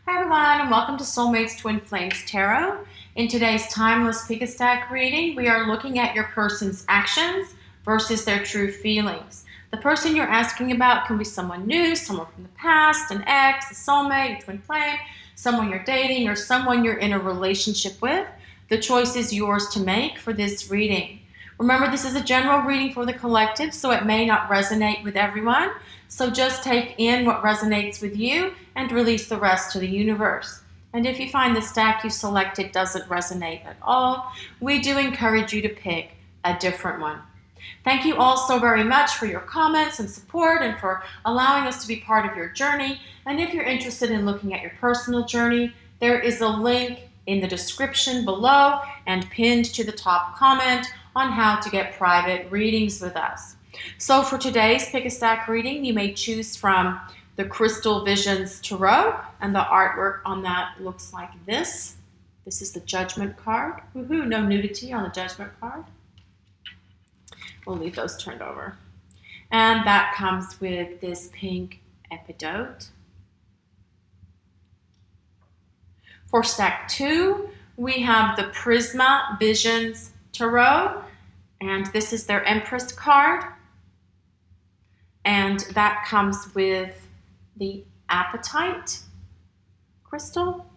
Hi everyone, and welcome to Soulmates Twin Flames Tarot. In today's timeless pick a stack reading, we are looking at your person's actions versus their true feelings. The person you're asking about can be someone new, someone from the past, an ex, a soulmate, a twin flame, someone you're dating, or someone you're in a relationship with. The choice is yours to make for this reading. Remember, this is a general reading for the collective, so it may not resonate with everyone. So just take in what resonates with you and release the rest to the universe. And if you find the stack you selected doesn't resonate at all, we do encourage you to pick a different one. Thank you all so very much for your comments and support and for allowing us to be part of your journey. And if you're interested in looking at your personal journey, there is a link in the description below and pinned to the top comment on how to get private readings with us. So for today's pick a stack reading, you may choose from the Crystal Visions Tarot, and the artwork on that looks like this. This is the Judgment card. Woohoo, no nudity on the Judgment card. We'll leave those turned over. And that comes with this pink EPIDOTE. For stack 2, we have the Prisma Visions Tarot, and this is their Empress card. And that comes with the APATITE crystal.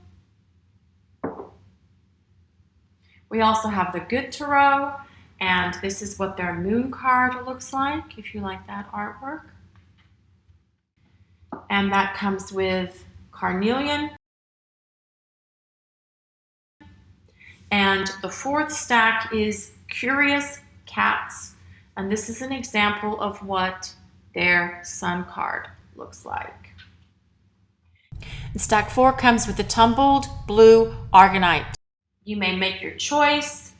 We also have the Good Tarot, and this is what their Moon card looks like, if you like that artwork. And that comes with Carnelian. And the fourth stack is Curious Cats, and this is an example of what their Sun card looks like. And stack 4 comes with the Tumbled Blue Argonite. You may make your choice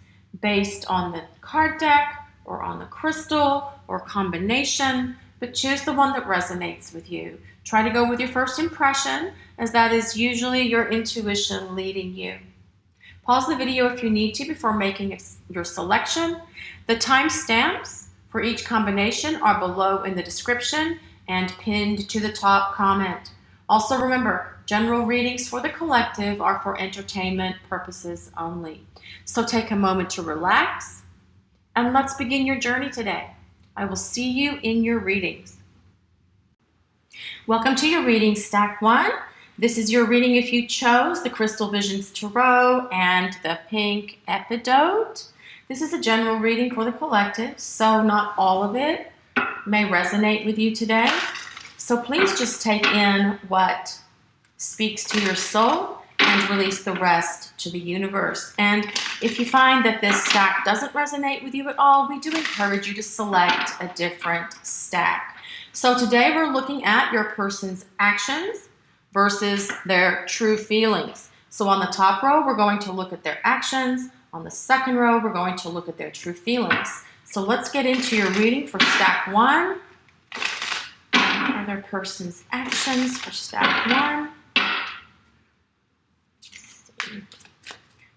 based on the card deck or on the crystal or combination, but choose the one that resonates with you. Try to go with your first impression, as that is usually your intuition leading you. Pause the video if you need to before making your selection. The timestamps for each combination are below in the description and pinned to the top comment. Also remember, general readings for the collective are for entertainment purposes only. So take a moment to relax and let's begin your journey today. I will see you in your readings. Welcome to your reading, stack 1. This is your reading if you chose the Crystal Visions Tarot and the pink EPIDOTE. This is a general reading for the collective, so not all of it may resonate with you today. So please just take in what speaks to your soul and release the rest to the universe. And if you find that this stack doesn't resonate with you at all, we do encourage you to select a different stack. So today we're looking at your person's actions versus their true feelings. So on the top row, we're going to look at their actions. On the second row, we're going to look at their true feelings. So let's get into your reading for stack 1. What are their person's actions for stack 1?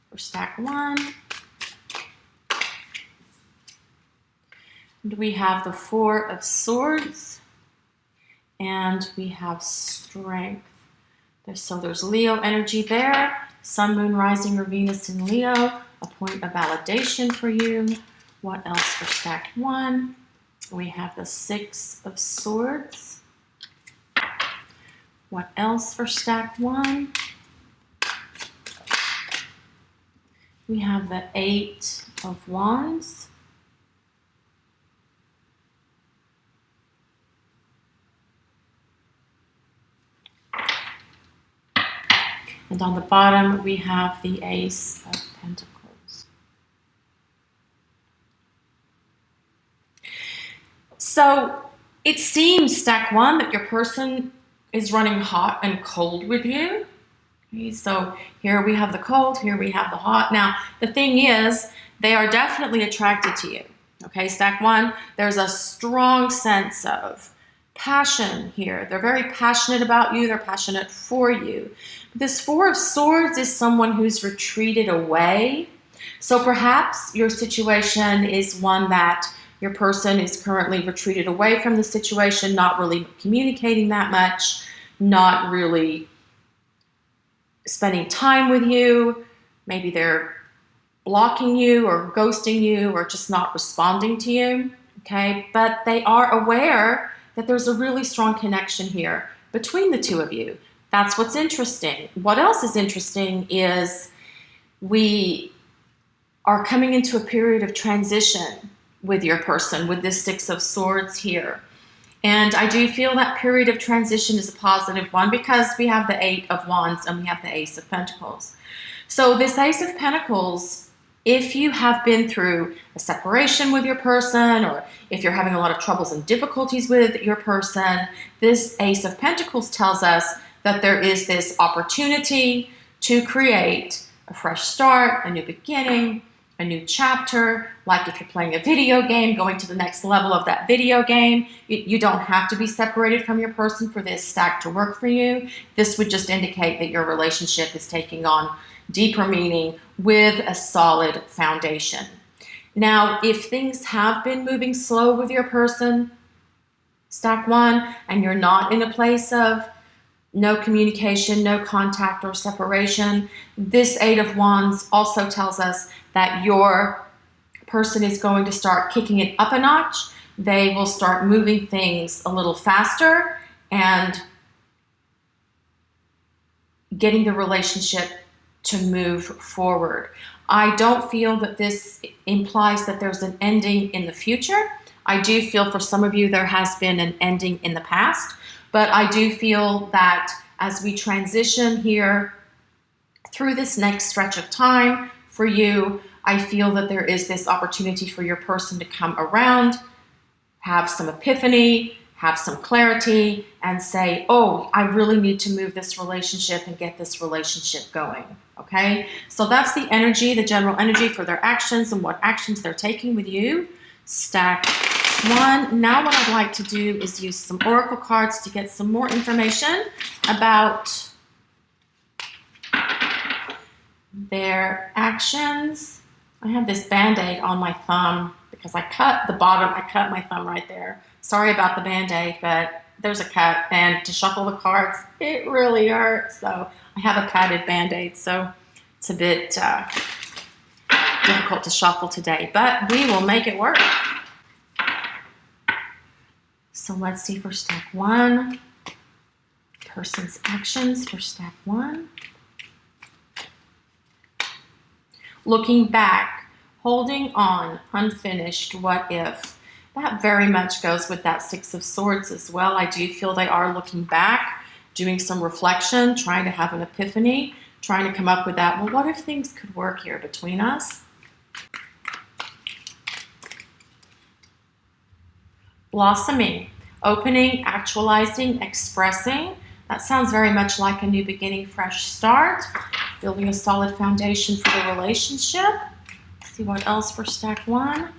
For stack 1. And we have the 4 of Swords. And we have Strength. So there's Leo energy there. Sun, Moon, Rising, or Venus in Leo. A point of validation for you. What else for stack 1? We have the 6 of Swords. What else for stack 1? We have the 8 of Wands. And on the bottom, we have the Ace of Pentacles. So it seems, stack 1, that your person is running hot and cold with you. Okay, so here we have the cold, here we have the hot. Now, the thing is, they are definitely attracted to you. Okay, stack 1, there's a strong sense of passion here. They're very passionate about you. They're passionate for you. This 4 of Swords is someone who's retreated away. So perhaps your situation is one that your person is currently retreated away from the situation, not really communicating that much, not really spending time with you. Maybe they're blocking you or ghosting you or just not responding to you, okay? But they are aware that there's a really strong connection here between the two of you. That's what's interesting. What else is interesting is we are coming into a period of transition with your person, with this Six of Swords here. And I do feel that period of transition is a positive one because we have the Eight of Wands and we have the Ace of Pentacles. So this Ace of Pentacles, if you have been through a separation with your person, or if you're having a lot of troubles and difficulties with your person, this Ace of Pentacles tells us that there is this opportunity to create a fresh start, a new beginning, a new chapter. Like if you're playing a video game, going to the next level of that video game, you don't have to be separated from your person for this stack to work for you. This would just indicate that your relationship is taking on deeper meaning with a solid foundation. Now, if things have been moving slow with your person, stack one, and you're not in a place of no communication, no contact or separation, this Eight of Wands also tells us that your person is going to start kicking it up a notch. They will start moving things a little faster and getting the relationship to move forward. I don't feel that this implies that there's an ending in the future. I do feel for some of you there has been an ending in the past, but I do feel that as we transition here through this next stretch of time for you, I feel that there is this opportunity for your person to come around, have some epiphany, have some clarity, and say, oh, I really need to move this relationship and get this relationship going, okay? So that's the energy, the general energy for their actions and what actions they're taking with you. Stack one. Now what I'd like to do is use some oracle cards to get some more information about their actions. I have this Band-Aid on my thumb because I cut the bottom. I cut my thumb right there. Sorry about the Band-Aid, but there's a cut, and to shuffle the cards, it really hurts. So I have a padded Band-Aid, so it's a bit difficult to shuffle today, but we will make it work. So let's see for stack one. Person's actions for stack one. Looking back, holding on, unfinished, what if? That very much goes with that Six of Swords as well. I do feel they are looking back, doing some reflection, trying to have an epiphany, trying to come up with that, well, what if things could work here between us? Blossoming, opening, actualizing, expressing. That sounds very much like a new beginning, fresh start, building a solid foundation for the relationship. Let's see what else for stack one.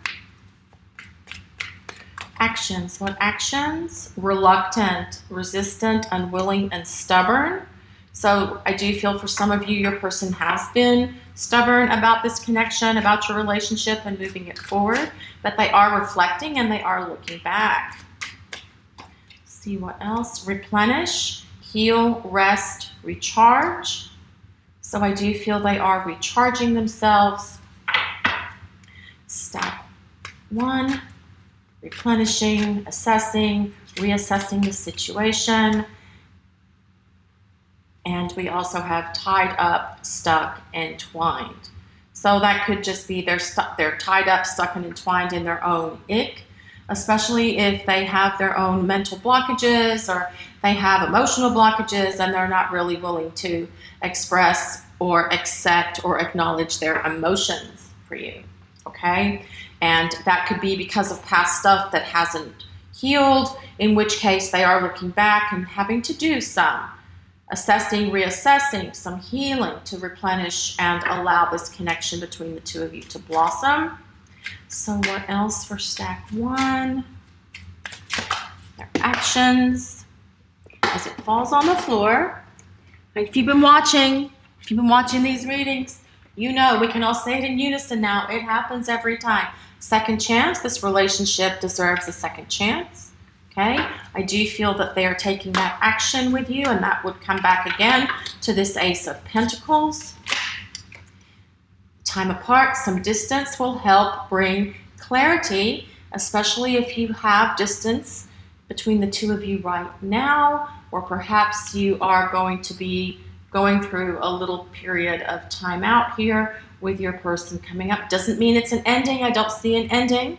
Actions. What actions? Reluctant, resistant, unwilling, and stubborn. So I do feel for some of you, your person has been stubborn about this connection, about your relationship and moving it forward, but they are reflecting and they are looking back. See what else? Replenish, heal, rest, recharge. So I do feel they are recharging themselves. Step one, replenishing, assessing, reassessing the situation. And we also have tied up, stuck, entwined. So that could just be they're tied up, stuck, and entwined in their own ick, especially if they have their own mental blockages or they have emotional blockages and they're not really willing to express or accept or acknowledge their emotions for you, okay? And that could be because of past stuff that hasn't healed, in which case they are looking back and having to do some assessing, reassessing, some healing to replenish and allow this connection between the two of you to blossom. So what else for stack one? Their actions as it falls on the floor. And if you've been watching these readings, you know we can all say it in unison now. It happens every time. Second chance. This relationship deserves a second chance. Okay, I do feel that they are taking that action with you, and that would come back again to this Ace of Pentacles. Time apart, some distance will help bring clarity, especially if you have distance between the two of you right now, or perhaps you are going to be going through a little period of time out here with your person coming up. Doesn't mean it's an ending. I don't see an ending.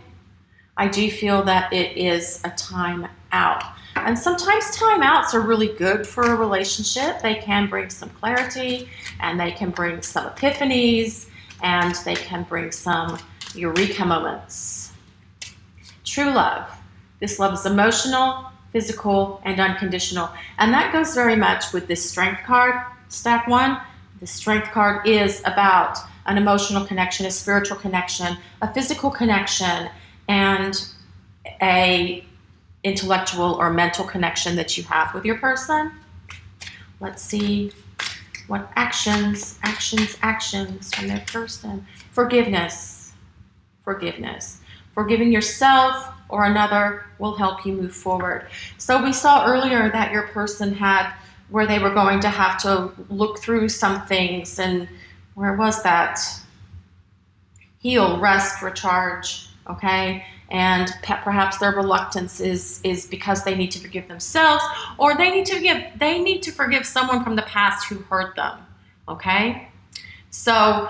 I do feel that it is a time out. And sometimes timeouts are really good for a relationship. They can bring some clarity, and they can bring some epiphanies, and they can bring some eureka moments. True love. This love is emotional, physical, and unconditional. And that goes very much with this Strength card, stack 1. The Strength card is about an emotional connection, a spiritual connection, a physical connection, and a intellectual or mental connection that you have with your person. Let's see what actions from their person. Forgiveness. Forgiving yourself or another will help you move forward. So we saw earlier that your person had where they were going to have to look through some things, and where was that? Heal, rest, recharge. Okay, and perhaps their reluctance is because they need to forgive themselves, or they need to forgive someone from the past who hurt them. Okay, so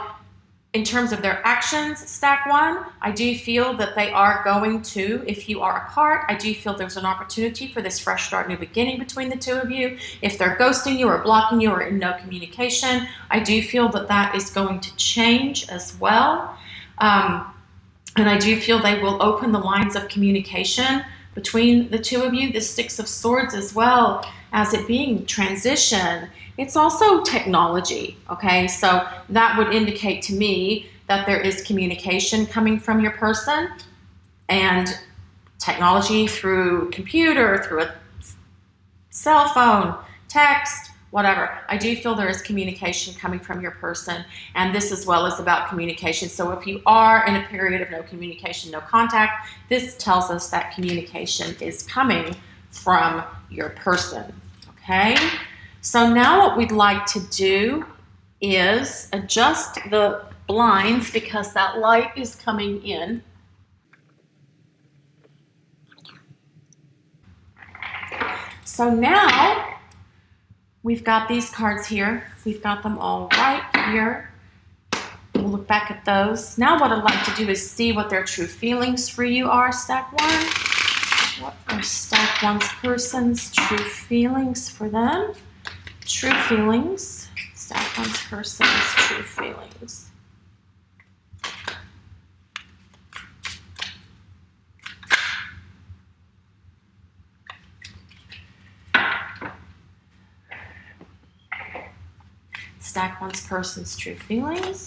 in terms of their actions, stack 1, I do feel that they are going to, if you are apart, I do feel there's an opportunity for this fresh start, new beginning between the two of you. If they're ghosting you or blocking you or in no communication, I do feel that that is going to change as well. And I do feel they will open the lines of communication between the two of you. The Six of Swords, as well as it being transition, it's also technology, okay? So that would indicate to me that there is communication coming from your person, and technology through computer, through a cell phone, text, whatever. I do feel there is communication coming from your person, and this as well is about communication. So if you are in a period of no communication, no contact, this tells us that communication is coming from your person, okay? So now what we'd like to do is adjust the blinds because that light is coming in. So now we've got these cards here. We've got them all right here. We'll look back at those. Now what I'd like to do is see what their true feelings for you are, stack 1. What are stack 1's person's true feelings for them? True feelings. Stack 1's person's true feelings. Stack 1's person's true feelings.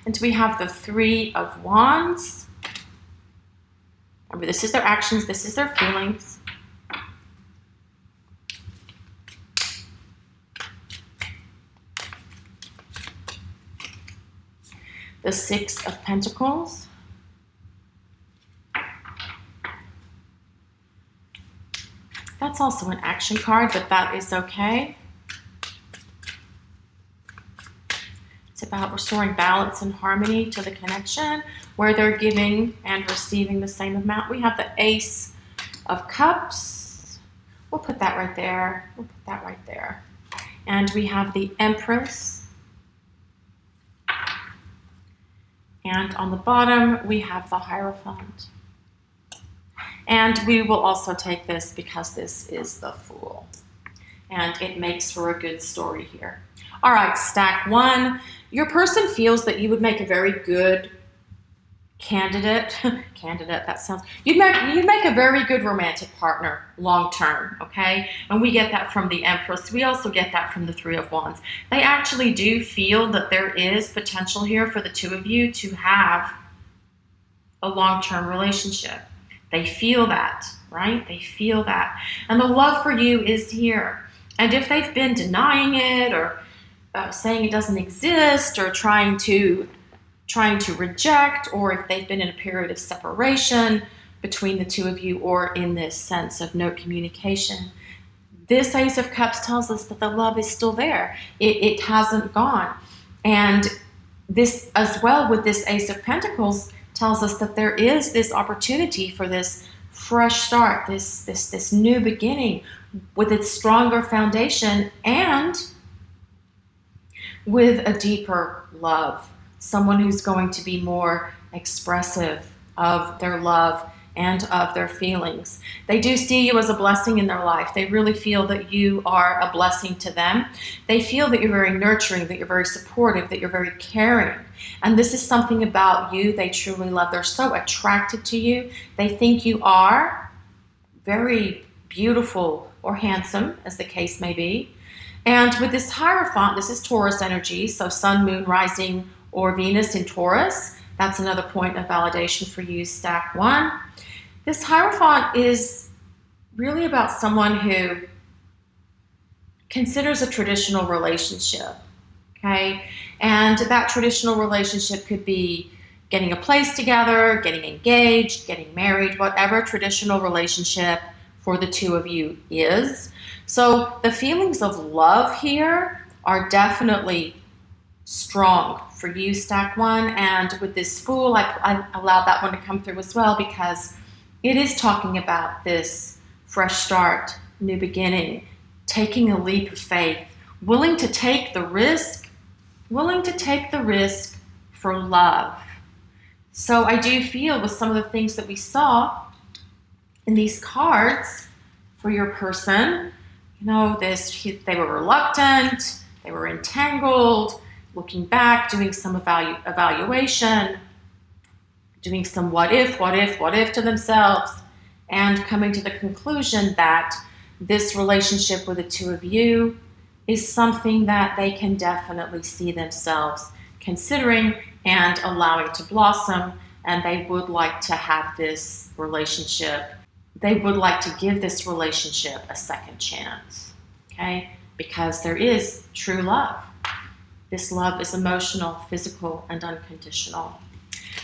And we have the Three of Wands. Remember, this is their actions, this is their feelings. The Six of Pentacles. That's also an action card, but that is okay. It's about restoring balance and harmony to the connection where they're giving and receiving the same amount. We have the Ace of Cups. We'll put that right there. We'll put that right there. And we have the Empress. And on the bottom, we have the Hierophant. And we will also take this because this is the Fool. And it makes for a good story here. All right, stack 1. Your person feels that you would make a very good candidate. You'd make a very good romantic partner long term, okay? And we get that from the Empress. We also get that from the Three of Wands. They actually do feel that there is potential here for the two of you to have a long-term relationship. They feel that, right? They feel that. And the love for you is here. And if they've been denying it or saying it doesn't exist or trying to trying to reject, or if they've been in a period of separation between the two of you, or in this sense of no communication. This Ace of Cups tells us that the love is still there. It hasn't gone. And this, as well with this Ace of Pentacles, tells us that there is this opportunity for this fresh start, this new beginning with its stronger foundation and with a deeper love. Someone who's going to be more expressive of their love and of their feelings. They do see you as a blessing in their life. They really feel that you are a blessing to them. They feel that you're very nurturing, that you're very supportive, that you're very caring. And this is something about you they truly love. They're so attracted to you. They think you are very beautiful or handsome, as the case may be. And with this Hierophant, this is Taurus energy, so Sun, Moon, Rising, or Venus in Taurus. That's another point of validation for you, stack one. This Hierophant is really about someone who considers a traditional relationship, okay? And that traditional relationship could be getting a place together, getting engaged, getting married, whatever traditional relationship for the two of you is. So the feelings of love here are definitely strong for you, stack one. And with this Fool, I allowed that one to come through as well, because it is talking about this fresh start, new beginning, taking a leap of faith, willing to take the risk for love. So I do feel with some of the things that we saw in these cards for your person, you know, they were reluctant, they were entangled, looking back, doing some evaluation, doing some what if to themselves, and coming to the conclusion that this relationship with the two of you is something that they can definitely see themselves considering and allowing to blossom, and they would like to have this relationship. They would like to give this relationship a second chance, okay? Because there is true love. This love is emotional, physical, and unconditional.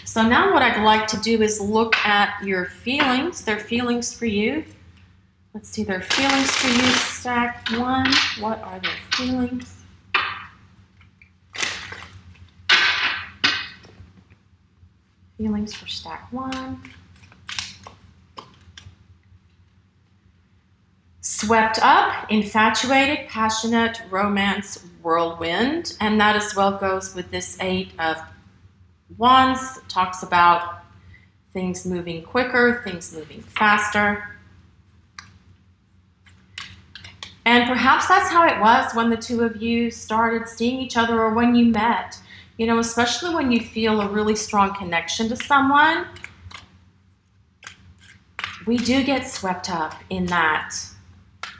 So now what I'd like to do is look at your feelings, their feelings for you. Let's see their feelings for you, stack one. What are their feelings? Feelings for stack one. Swept up, infatuated, passionate, romance, whirlwind. And that as well goes with this Eight of Wands. It talks about things moving quicker, things moving faster. And perhaps that's how it was when the two of you started seeing each other, or when you met. You know, especially when you feel a really strong connection to someone, we do get swept up in that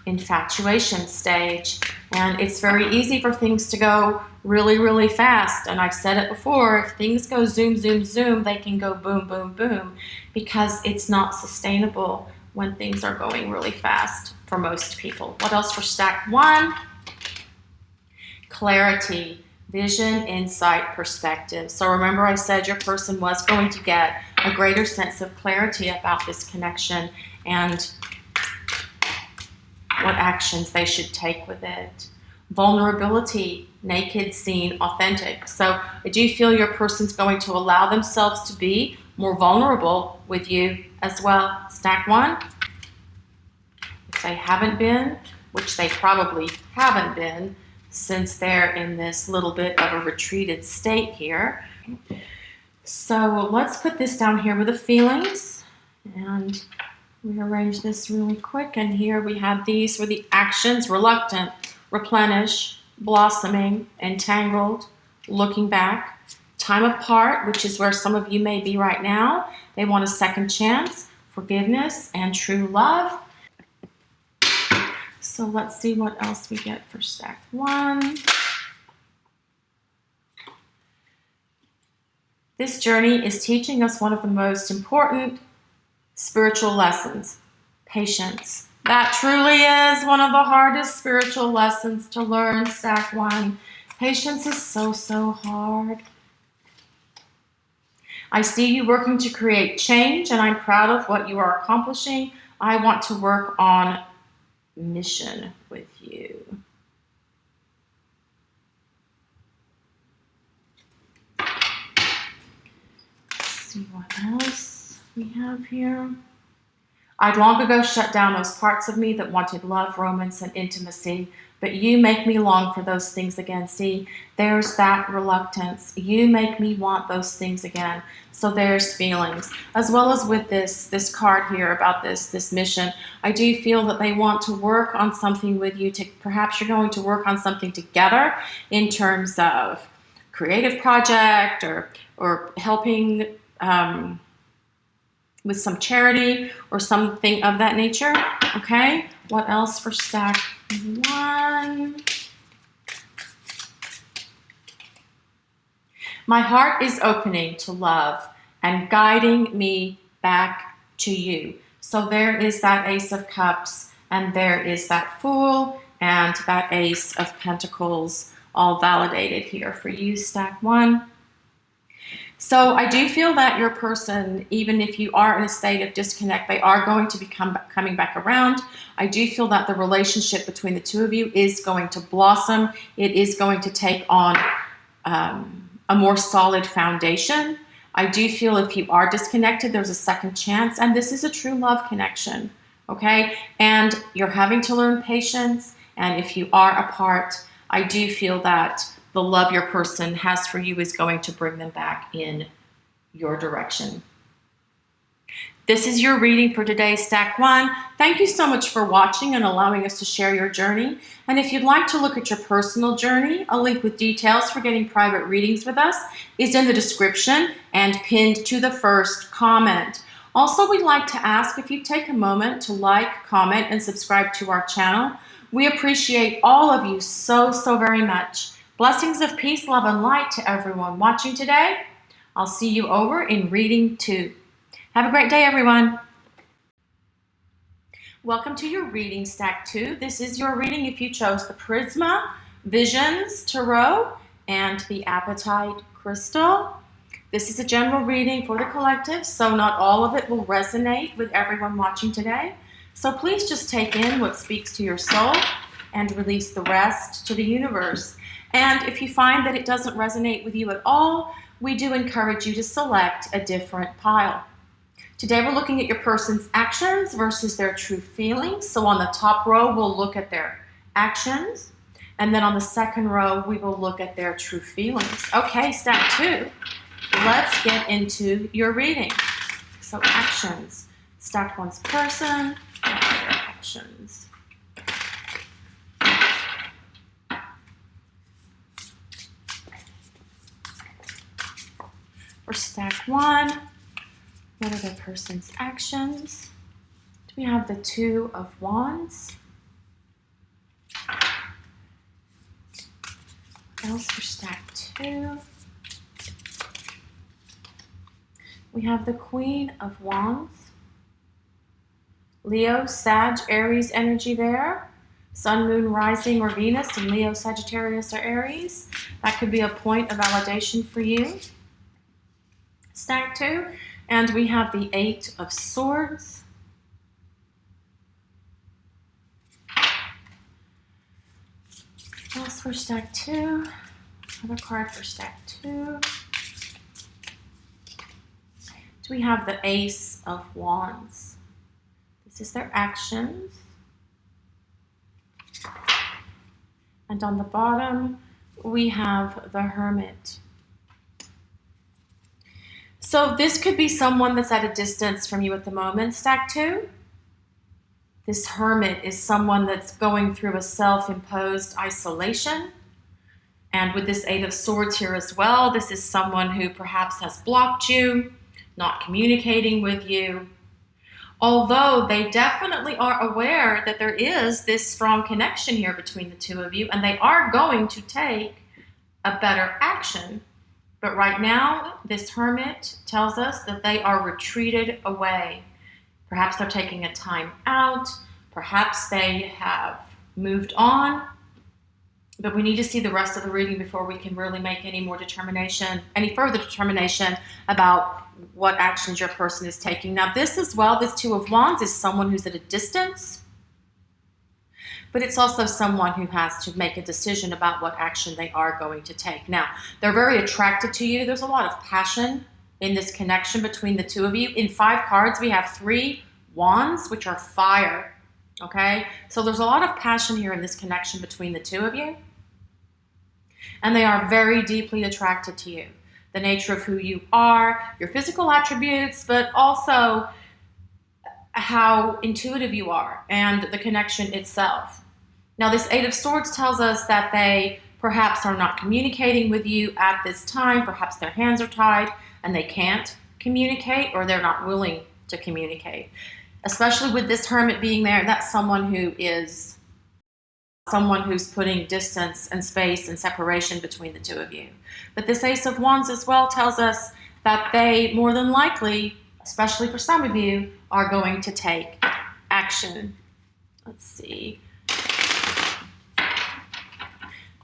infatuation stage. And it's very easy for things to go really, really fast. And I've said it before, if things go zoom, zoom, zoom, they can go boom, boom, boom, because it's not sustainable when things are going really fast for most people. What else for stack one? Clarity, vision, insight, perspective. So remember I said your person was going to get a greater sense of clarity about this connection and what actions they should take with it. Vulnerability, naked, seen, authentic. So I do feel your person's going to allow themselves to be more vulnerable with you as well. Stack one. If they haven't been, which they probably haven't been, since they're in this little bit of a retreated state here. So let's put this down here with the feelings, and rearrange this really quick. And here we have these for the actions: reluctant, replenish, blossoming, entangled, looking back, time apart, which is where some of you may be right now. They want a second chance, forgiveness, and true love. So let's see what else we get for stack one. This journey is teaching us one of the most important spiritual lessons: patience. That truly is one of the hardest spiritual lessons to learn, stack one. Patience is so, so hard. I see you working to create change, and I'm proud of what you are accomplishing. I want to work on mission with you. Let's see what else we have here. I'd long ago shut down those parts of me that wanted love, romance, and intimacy, but you make me long for those things again. See, there's that reluctance. You make me want those things again. So there's feelings. As well as with this card here about this mission, I do feel that they want to work on something with you. Perhaps you're going to work on something together in terms of creative project or helping with some charity or something of that nature. Okay, what else for stack 1? My heart is opening to love and guiding me back to you. So there is that Ace of Cups, and there is that Fool, and that Ace of Pentacles, all validated here for you, stack 1. So I do feel that your person, even if you are in a state of disconnect, they are going to be coming back around. I do feel that the relationship between the two of you is going to blossom. It is going to take on a more solid foundation. I do feel if you are disconnected, there's a second chance, and this is a true love connection, okay? And you're having to learn patience, and if you are apart, I do feel that the love your person has for you is going to bring them back in your direction. This is your reading for today's stack 1. Thank you so much for watching and allowing us to share your journey. And if you'd like to look at your personal journey, a link with details for getting private readings with us is in the description and pinned to the first comment. Also, we'd like to ask if you take a moment to like, comment, and subscribe to our channel. We appreciate all of you so very much. Blessings of peace, love, and light to everyone watching today. I'll see you over in reading 2. Have a great day, everyone. Welcome to your reading, stack 2. This is your reading if you chose the Prisma, Visions, Tarot, and the Apatite Crystal. This is a general reading for the collective, so not all of it will resonate with everyone watching today. So please just take in what speaks to your soul and release the rest to the universe. And if you find that it doesn't resonate with you at all, we do encourage you to select a different pile. Today we're looking at your person's actions versus their true feelings. So on the top row, we'll look at their actions. And then on the second row, we will look at their true feelings. Okay, stack 2. Let's get into your reading. So actions. Stack 1's person, and their actions. For stack 1, what are the person's actions? Do we have the 2 of Wands? What else for stack 2? We have the Queen of Wands. Leo, Sag, Aries energy there. Sun, Moon, Rising, or Venus in Leo, Sagittarius, or Aries. That could be a point of validation for you. Stack 2, and we have the 8 of Swords. What else for stack 2? Another card for stack 2. Do we have the Ace of Wands? This is their actions. And on the bottom, we have the Hermit. So this could be someone that's at a distance from you at the moment, stack 2. This Hermit is someone that's going through a self-imposed isolation. And with this 8 of Swords here as well, this is someone who perhaps has blocked you, not communicating with you. Although they definitely are aware that there is this strong connection here between the two of you, and they are going to take a better action. But right now, this Hermit tells us that they are retreated away. Perhaps they're taking a time out. Perhaps they have moved on. But we need to see the rest of the reading before we can really make any further determination about what actions your person is taking. Now this as well, this Two of Wands is someone who's at a distance, but it's also someone who has to make a decision about what action they are going to take. Now, they're very attracted to you. There's a lot of passion in this connection between the two of you. In 5 cards, we have 3 wands, which are fire, okay? So there's a lot of passion here in this connection between the two of you. And they are very deeply attracted to you. The nature of who you are, your physical attributes, but also how intuitive you are and the connection itself. Now, this 8 of Swords tells us that they perhaps are not communicating with you at this time. Perhaps their hands are tied and they can't communicate, or they're not willing to communicate. Especially with this Hermit being there, that's someone who's putting distance and space and separation between the two of you. But this Ace of Wands as well tells us that they more than likely, especially for some of you, are going to take action. Let's see.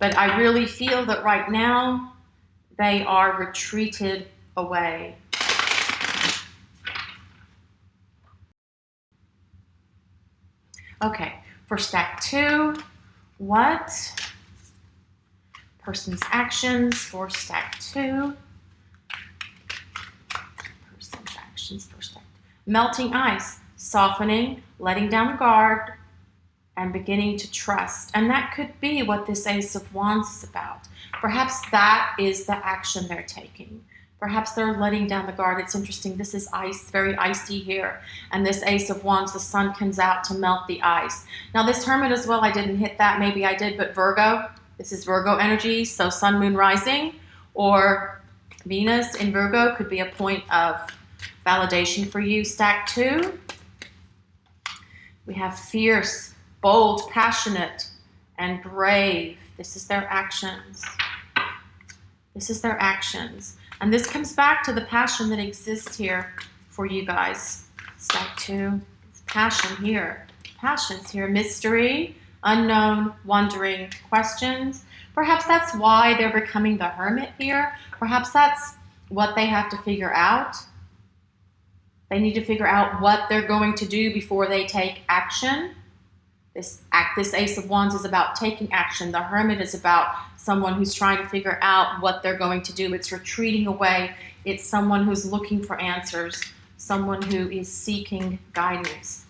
But I really feel that right now they are retreated away. Okay, for stack 2, what person's actions for stack 2? Person's actions for stack 2. Melting ice, softening, letting down the guard, and beginning to trust. And that could be what this Ace of Wands is about. Perhaps that is the action they're taking. Perhaps they're letting down the guard. It's interesting. This is ice, very icy here. And this Ace of Wands, the sun comes out to melt the ice. Now this Hermit as well, I didn't hit that. Maybe I did, but Virgo. This is Virgo energy. So sun, moon, rising, or Venus in Virgo could be a point of validation for you. Stack 2. We have fierce, bold, passionate, and brave. This is their actions. This is their actions. And this comes back to the passion that exists here for you guys. Stack 2. It's passion here. Passion's here. Mystery, unknown, wondering, questions. Perhaps that's why they're becoming the Hermit here. Perhaps that's what they have to figure out. They need to figure out what they're going to do before they take action. This Ace of Wands is about taking action. The Hermit is about someone who's trying to figure out what they're going to do. It's retreating away. It's someone who's looking for answers, someone who is seeking guidance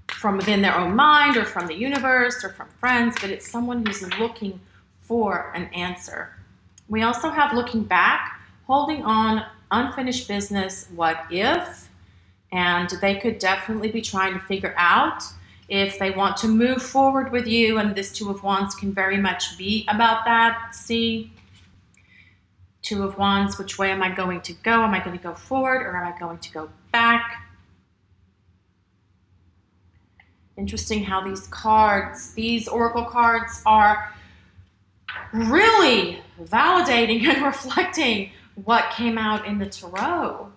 from within their own mind or from the universe or from friends, but it's someone who's looking for an answer. We also have looking back, holding on, unfinished business, what if? And they could definitely be trying to figure out if they want to move forward with you. And this Two of Wands can very much be about that. See, Two of Wands, which way am I going to go? Am I going to go forward or am I going to go back? Interesting how these cards, these oracle cards, are really validating and reflecting what came out in the tarot.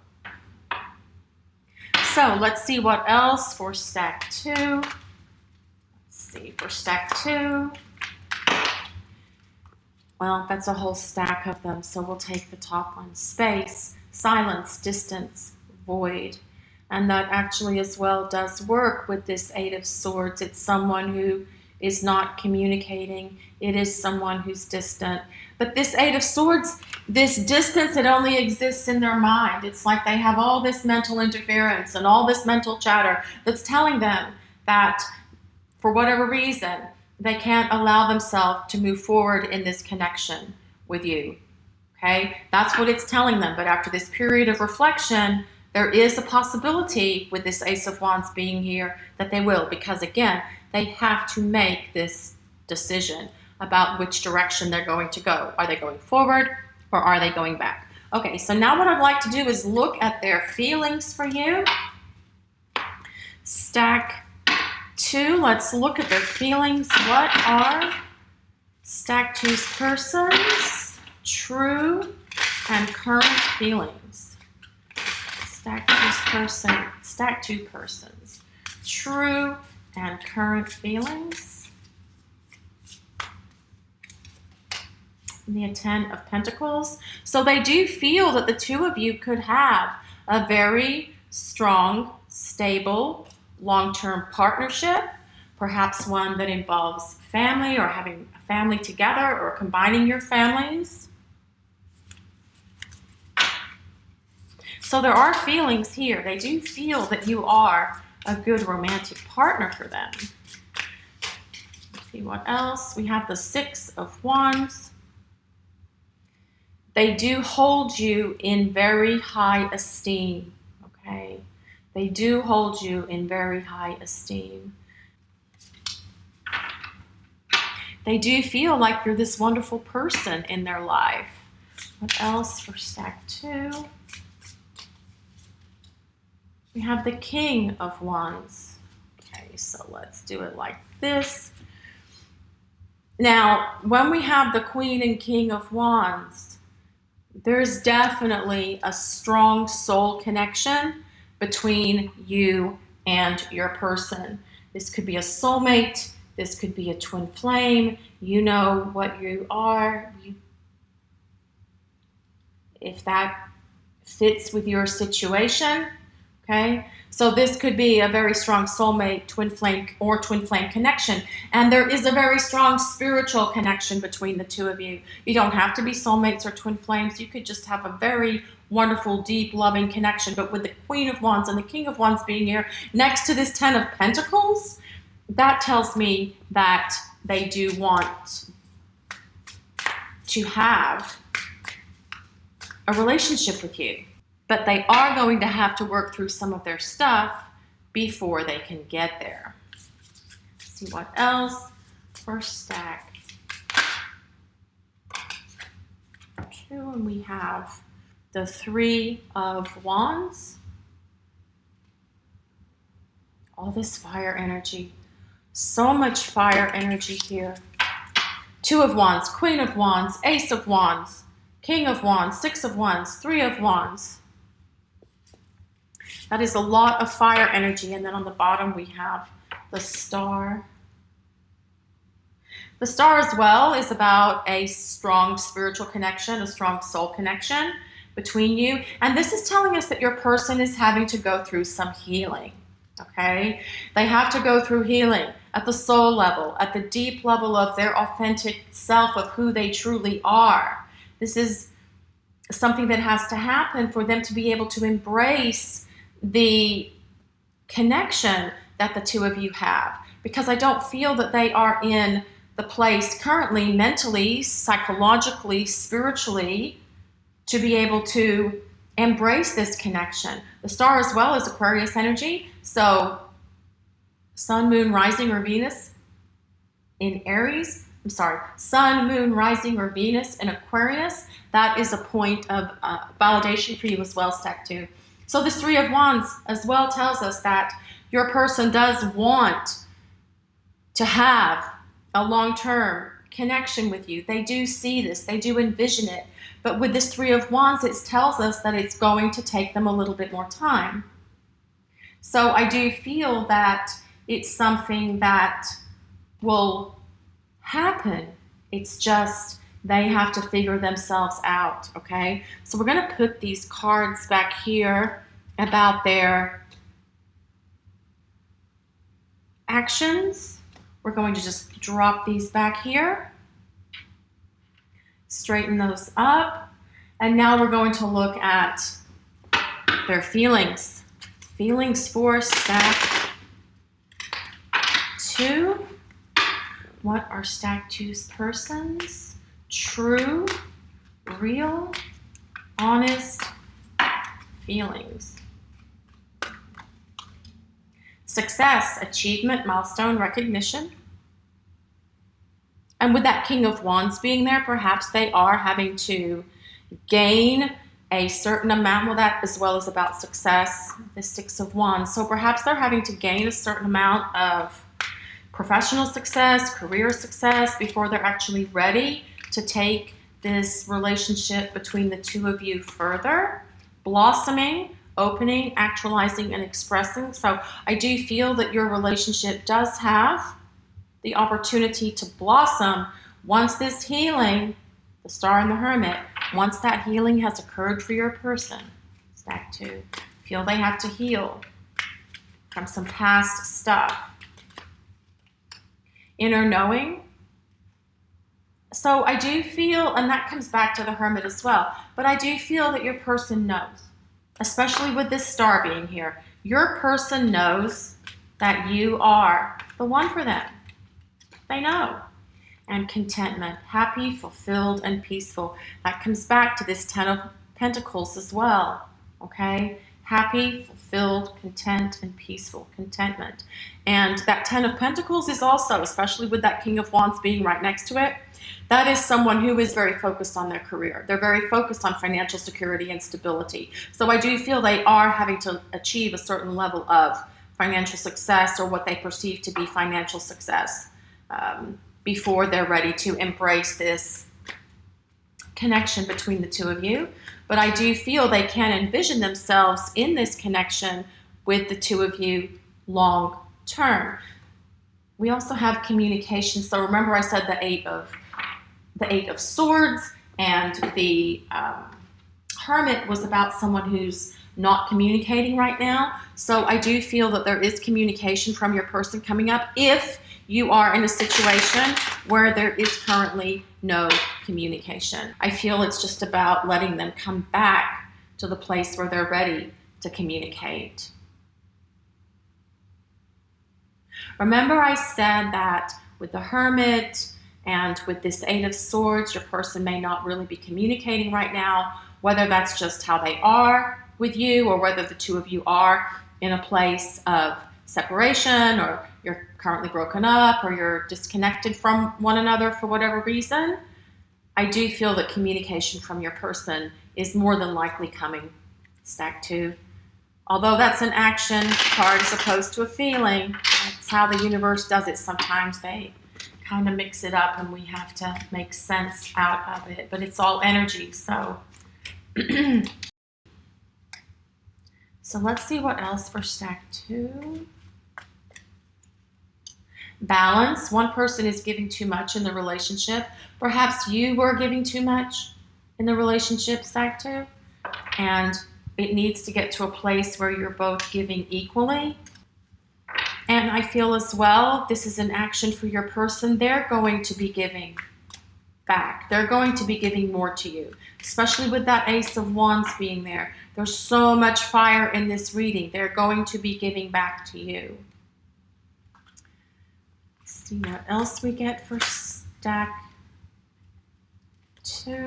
So let's see what else for stack 2. Let's see, for stack 2. Well, that's a whole stack of them, so we'll take the top one. Space, silence, distance, void. And that actually as well does work with this 8 of Swords. It's someone who is not communicating. It is someone who's distant. But this 8 of Swords, this distance, it only exists in their mind. It's like they have all this mental interference and all this mental chatter that's telling them that for whatever reason, they can't allow themselves to move forward in this connection with you. Okay? That's what it's telling them. But after this period of reflection, there is a possibility with this Ace of Wands being here that they will, because again, they have to make this decision about which direction they're going to go. Are they going forward or are they going back? Okay, so now what I'd like to do is look at their feelings for you. Stack 2, let's look at their feelings. What are stack 2's person's true and current feelings? Stack 2 persons, true and current feelings. and the Ten of Pentacles. So they do feel that the two of you could have a very strong, stable, long-term partnership, perhaps one that involves family or having a family together or combining your families. So there are feelings here. They do feel that you are a good romantic partner for them. Let's see what else. We have the Six of Wands. They do hold you in very high esteem, okay? They do hold you in very high esteem. They do feel like you're this wonderful person in their life. What else for stack 2? We have the King of Wands. Okay, so let's do it like this. Now, when we have the Queen and King of Wands, there's definitely a strong soul connection between you and your person. This could be a soulmate. This could be a twin flame. You know what you are. If that fits with your situation, okay? So this could be a very strong soulmate, twin flame, or twin flame connection. And there is a very strong spiritual connection between the two of you. You don't have to be soulmates or twin flames. You could just have a very wonderful, deep, loving connection. But with the Queen of Wands and the King of Wands being here next to this Ten of Pentacles, that tells me that they do want to have a relationship with you. But they are going to have to work through some of their stuff before they can get there. Let's see what else. First stack 2, and we have the Three of Wands. All this fire energy. So much fire energy here. Two of Wands, Queen of Wands, Ace of Wands, King of Wands, Six of Wands, Three of Wands. That is a lot of fire energy. And then on the bottom we have the Star. The Star as well is about a strong spiritual connection, a strong soul connection between you. And this is telling us that your person is having to go through some healing, okay? They have to go through healing at the soul level, at the deep level of their authentic self, of who they truly are. This is something that has to happen for them to be able to embrace the connection that the two of you have, because I don't feel that they are in the place currently, mentally, psychologically, spiritually, to be able to embrace this connection. The Star as well is Aquarius energy, so Sun, Moon, Rising, or Venus in Aries. I'm sorry, Sun, Moon, Rising, or Venus in Aquarius. That is a point of validation for you as well, stack 2. So this Three of Wands as well tells us that your person does want to have a long-term connection with you. They do see this, they do envision it. But with this Three of Wands, it tells us that it's going to take them a little bit more time. So I do feel that it's something that will happen. It's just they have to figure themselves out, okay? So we're going to put these cards back here about their actions. We're going to just drop these back here, straighten those up, and now we're going to look at their feelings. Feelings for stack 2. What are stack 2's persons? True, real, honest feelings. Success, achievement, milestone, recognition. And with that King of Wands being there, perhaps they are having to gain a certain amount. Well, that as well is about success, the Six of Wands. So perhaps they're having to gain a certain amount of professional success, career success, before they're actually ready to take this relationship between the two of you further, blossoming, opening, actualizing, and expressing. So I do feel that your relationship does have the opportunity to blossom once this healing the Star and the Hermit, once that healing has occurred for your person, stack 2, feel they have to heal from some past stuff. Inner knowing. So I do feel, and that comes back to the Hermit as well, but I do feel that your person knows, especially with this Star being here. Your person knows that you are the one for them. They know. And contentment, happy, fulfilled, and peaceful. That comes back to this 10 of Pentacles as well, okay? Happy, fulfilled, content, and peaceful, contentment. And that 10 of Pentacles is also, especially with that King of Wands being right next to it, that is someone who is very focused on their career. They're very focused on financial security and stability. So I do feel they are having to achieve a certain level of financial success, or what they perceive to be financial success, before they're ready to embrace this connection between the two of you. But I do feel they can envision themselves in this connection with the two of you long term. We also have communication. So remember I said the Eight of Swords, and the Hermit was about someone who's not communicating right now. So I do feel that there is communication from your person coming up if you are in a situation where there is currently no communication. I feel it's just about letting them come back to the place where they're ready to communicate. Remember I said that with the Hermit and with this Eight of Swords, your person may not really be communicating right now, whether that's just how they are with you, or whether the two of you are in a place of separation, or you're currently broken up, or you're disconnected from one another for whatever reason. I do feel that communication from your person is more than likely coming, stack 2. Although that's an action card as opposed to a feeling. That's how the universe does it sometimes. They kind of mix it up and we have to make sense out of it. But it's all energy, so. So let's see what else for stack 2. Balance. One person is giving too much in the relationship. Perhaps you were giving too much in the relationship, stack 2. And it needs to get to a place where you're both giving equally. And I feel as well, this is an action for your person. They're going to be giving back. They're going to be giving more to you, especially with that Ace of Wands being there. There's so much fire in this reading. They're going to be giving back to you. Let's see what else we get for stack 2.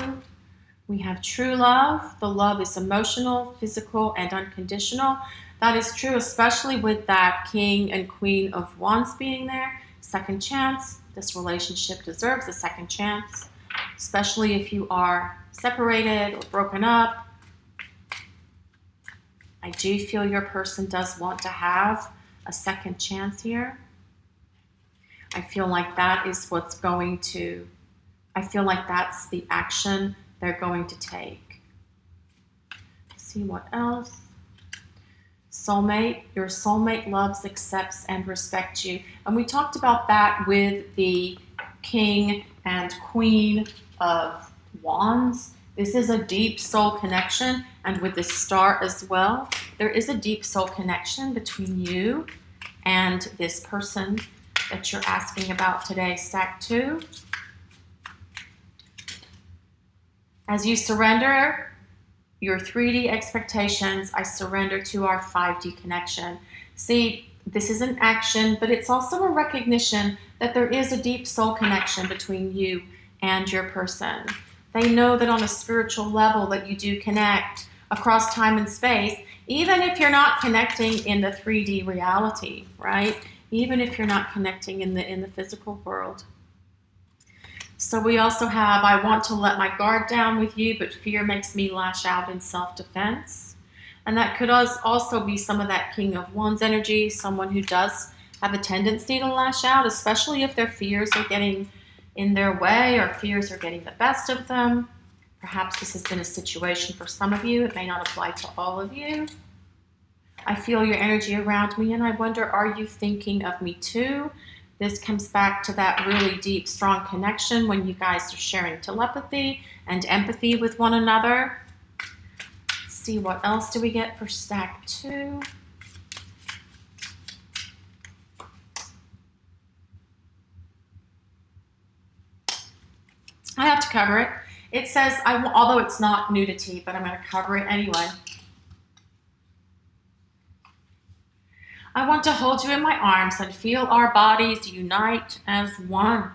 We have true love. The love is emotional, physical, and unconditional. That is true, especially with that King and Queen of Wands being there. Second chance. This relationship deserves a second chance, especially if you are separated or broken up. I do feel your person does want to have a second chance here. I feel like that is what's going to, I feel like that's the action they're going to take. Let's see what else. Soulmate. Your soulmate loves, accepts, and respects you. And we talked about that with the King and Queen of Wands. This is a deep soul connection, and with this Star as well, there is a deep soul connection between you and this person that you're asking about today, stack 2. As you surrender your 3D expectations, I surrender to our 5D connection. See, this is an action, but it's also a recognition that there is a deep soul connection between you and your person. They know that on a spiritual level that you do connect across time and space, even if you're not connecting in the 3D reality, right? Even if you're not connecting in the physical world. So we also have, I want to let my guard down with you, but fear makes me lash out in self-defense. And that could also be some of that King of Wands energy, someone who does have a tendency to lash out, especially if their fears are getting in their way or fears are getting the best of them. Perhaps this has been a situation for some of you. It may not apply to all of you. I feel your energy around me and I wonder, are you thinking of me too? This comes back to that really deep, strong connection when you guys are sharing telepathy and empathy with one another. Let's see, what else do we get for stack 2? I have to cover it. It says, although it's not nudity, but I'm going to cover it anyway. I want to hold you in my arms and feel our bodies unite as one.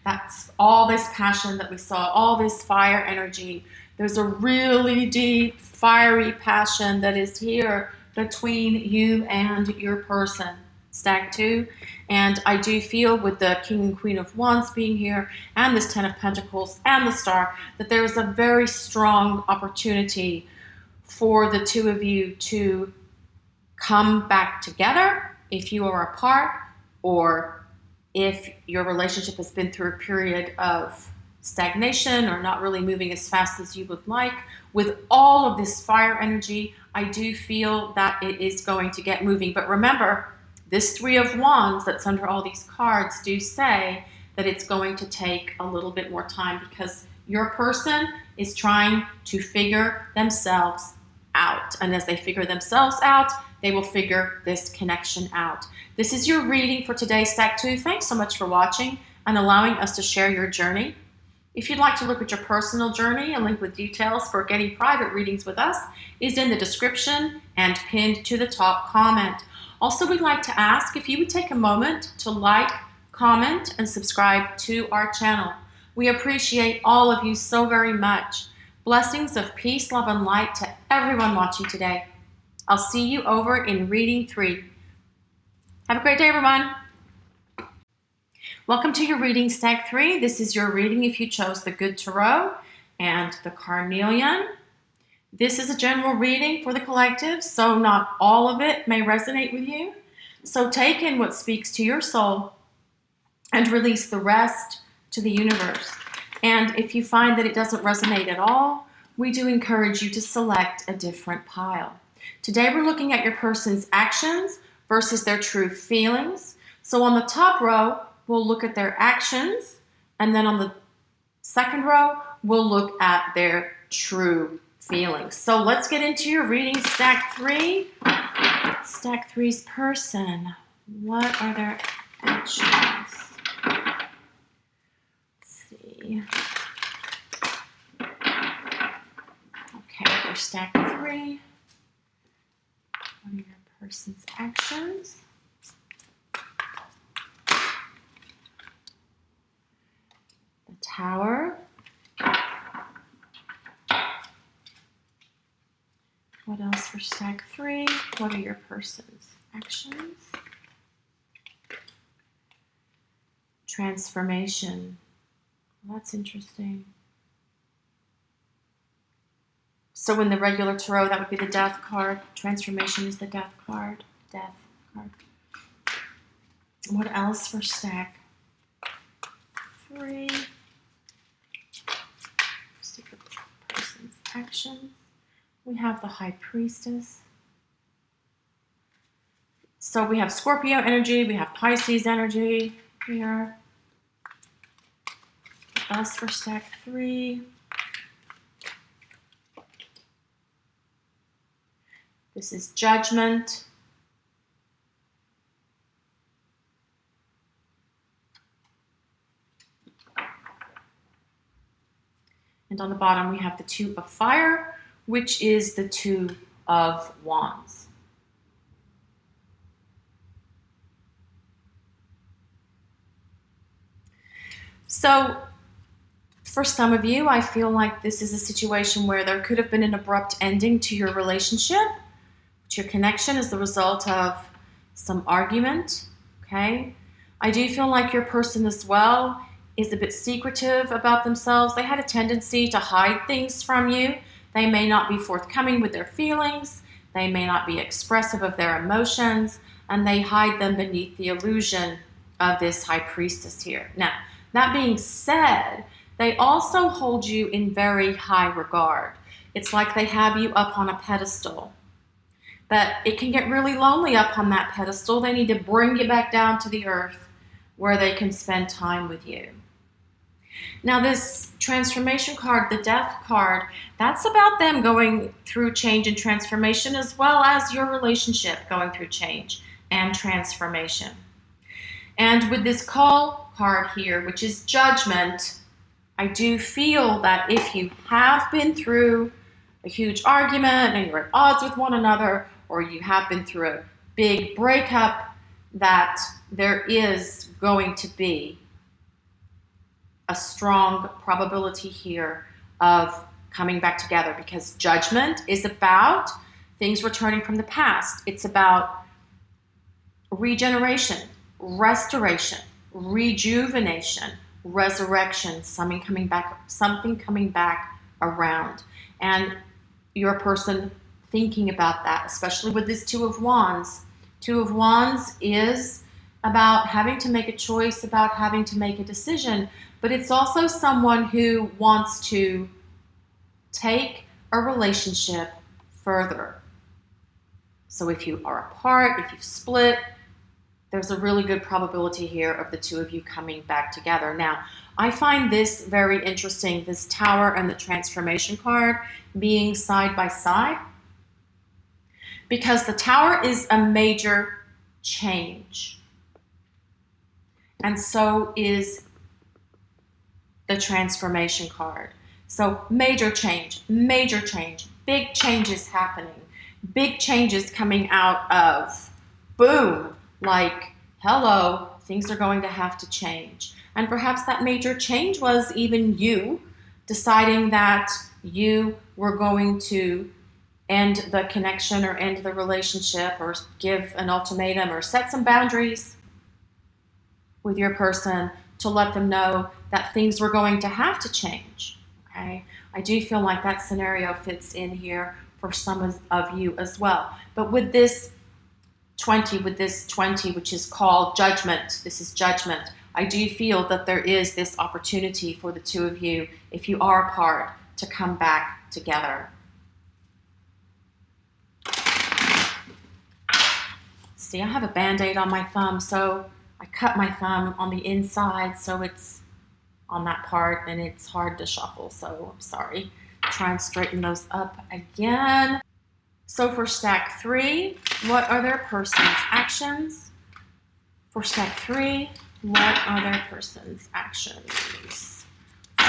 That's all this passion that we saw, all this fire energy. There's a really deep, fiery passion that is here between you and your person, stack 2. And I do feel with the King and Queen of Wands being here and this 10 of Pentacles and the Star that there is a very strong opportunity for the two of you to come back together if you are apart, or if your relationship has been through a period of stagnation or not really moving as fast as you would like. With all of this fire energy, I do feel that it is going to get moving. But remember, this 3 of Wands that's under all these cards do say that it's going to take a little bit more time because your person is trying to figure themselves out. And as they figure themselves out, they will figure this connection out. This is your reading for today, stack 2. Thanks so much for watching and allowing us to share your journey. If you'd like to look at your personal journey, a link with details for getting private readings with us is in the description and pinned to the top comment. Also, we'd like to ask if you would take a moment to like, comment, and subscribe to our channel. We appreciate all of you so very much. Blessings of peace, love, and light to everyone watching today. I'll see you over in reading 3. Have a great day, everyone. Welcome to your reading, stack 3. This is your reading if you chose the Good Tarot and the Carnelian. This is a general reading for the collective, so not all of it may resonate with you. So take in what speaks to your soul and release the rest to the universe. And if you find that it doesn't resonate at all, we do encourage you to select a different pile. Today we're looking at your person's actions versus their true feelings. So on the top row, we'll look at their actions, and then on the second row, we'll look at their true feelings. So let's get into your reading, stack 3. Stack 3's person. What are their actions? Let's see. Okay, for stack 3. What are your person's actions? The Tower. What else for stack 3? What are your person's actions? Transformation. Well, that's interesting. So in the regular tarot, that would be the Death card. Transformation is the Death card. Death card. What else for stack 3? See the person's actions. We have the High Priestess. So we have Scorpio energy. We have Pisces energy here. What else for stack 3? This is Judgment. And on the bottom, we have the 2 of Fire, which is the 2 of Wands. So for some of you, I feel like this is a situation where there could have been an abrupt ending to your relationship, to your connection as the result of some argument, okay? I do feel like your person as well is a bit secretive about themselves. They had a tendency to hide things from you. They may not be forthcoming with their feelings. They may not be expressive of their emotions, and they hide them beneath the illusion of this High Priestess here. Now, that being said, they also hold you in very high regard. It's like they have you up on a pedestal. But it can get really lonely up on that pedestal. They need to bring you back down to the earth where they can spend time with you. Now this transformation card, the death card, that's about them going through change and transformation, as well as your relationship going through change and transformation. And with this call card here, which is judgment, I do feel that if you have been through a huge argument and you're at odds with one another, or you have been through a big breakup, that there is going to be a strong probability here of coming back together, because judgment is about things returning from the past. It's about regeneration, restoration, rejuvenation, resurrection, something coming back around. And your person thinking about that, especially with this Two of Wands. Two of Wands is about having to make a choice, about having to make a decision, but it's also someone who wants to take a relationship further. So if you are apart, if you've split, there's a really good probability here of the two of you coming back together. Now, I find this very interesting, this Tower and the Transformation card being side by side, because the Tower is a major change, and so is the Transformation card. So major change, big changes happening, big changes coming out of, boom, like, hello, things are going to have to change. And perhaps that major change was even you deciding that you were going to end the connection or end the relationship or give an ultimatum or set some boundaries with your person to let them know that things were going to have to change. Okay, I do feel like that scenario fits in here for some of you as well. But with this 20, which is called judgment, this is judgment, I do feel that there is this opportunity for the two of you, if you are apart, to come back together. See, I have a Band-Aid on my thumb, so I cut my thumb on the inside, so it's on that part, and it's hard to shuffle, so I'm sorry. Try and straighten those up again. So for stack 3, what are their person's actions? For stack 3, what are their person's actions?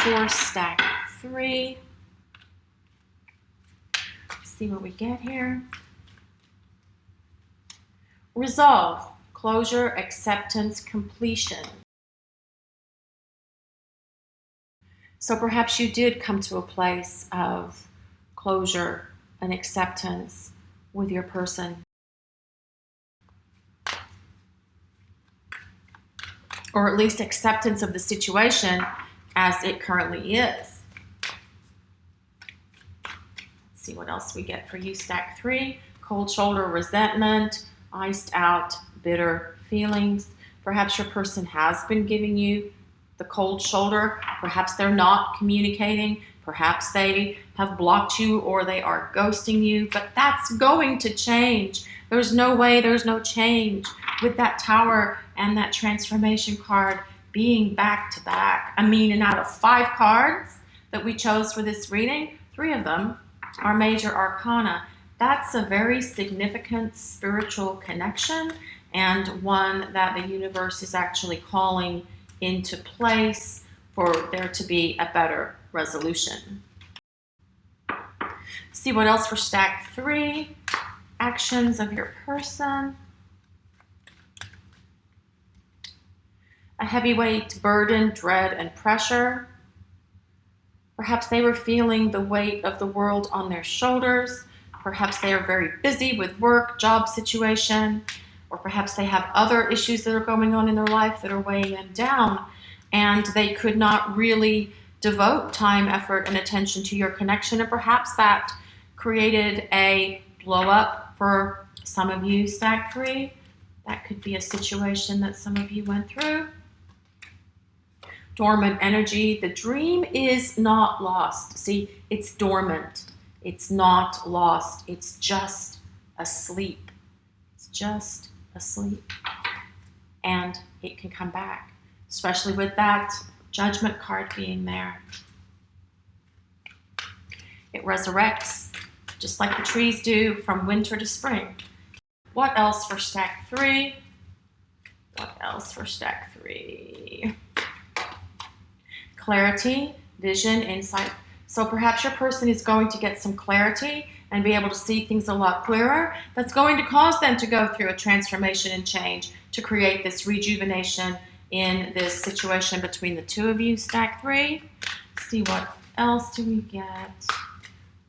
For stack 3, let's see what we get here. Resolve, closure, acceptance, completion. So perhaps you did come to a place of closure and acceptance with your person. Or at least acceptance of the situation as it currently is. Let's see what else we get for you, stack 3. Cold shoulder, resentment, iced out, bitter feelings. Perhaps your person has been giving you the cold shoulder. Perhaps they're not communicating. Perhaps they have blocked you or they are ghosting you, but that's going to change. There's no way, there's no change with that Tower and that Transformation card being back to back. I mean, and out of 5 cards that we chose for this reading, 3 of them are major arcana. That's a very significant spiritual connection, and one that the universe is actually calling into place for there to be a better resolution. See what else for stack 3. Actions of your person. A heavyweight burden, dread, and pressure. Perhaps they were feeling the weight of the world on their shoulders. Perhaps they are very busy with work, job situation, or perhaps they have other issues that are going on in their life that are weighing them down, and they could not really devote time, effort, and attention to your connection, and perhaps that created a blow up for some of you, stack 3. That could be a situation that some of you went through. Dormant energy. The dream is not lost. See, it's dormant. It's not lost. It's just asleep. It's just asleep. And it can come back, especially with that Judgment card being there. It resurrects, just like the trees do from winter to spring. What else for stack 3? What else for stack 3? Clarity, vision, insight. So perhaps your person is going to get some clarity and be able to see things a lot clearer. That's going to cause them to go through a transformation and change to create this rejuvenation in this situation between the two of you, stack 3. Let's see what else do we get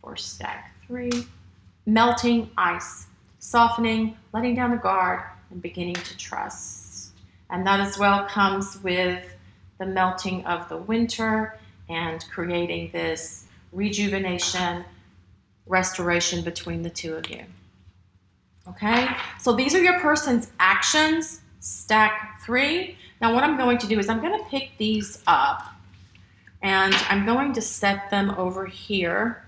for stack 3. Melting ice, softening, letting down the guard, and beginning to trust. And that as well comes with the melting of the winter and creating this rejuvenation, restoration between the two of you. Okay, so these are your person's actions, stack 3. Now what I'm going to do is I'm going to pick these up and I'm going to set them over here.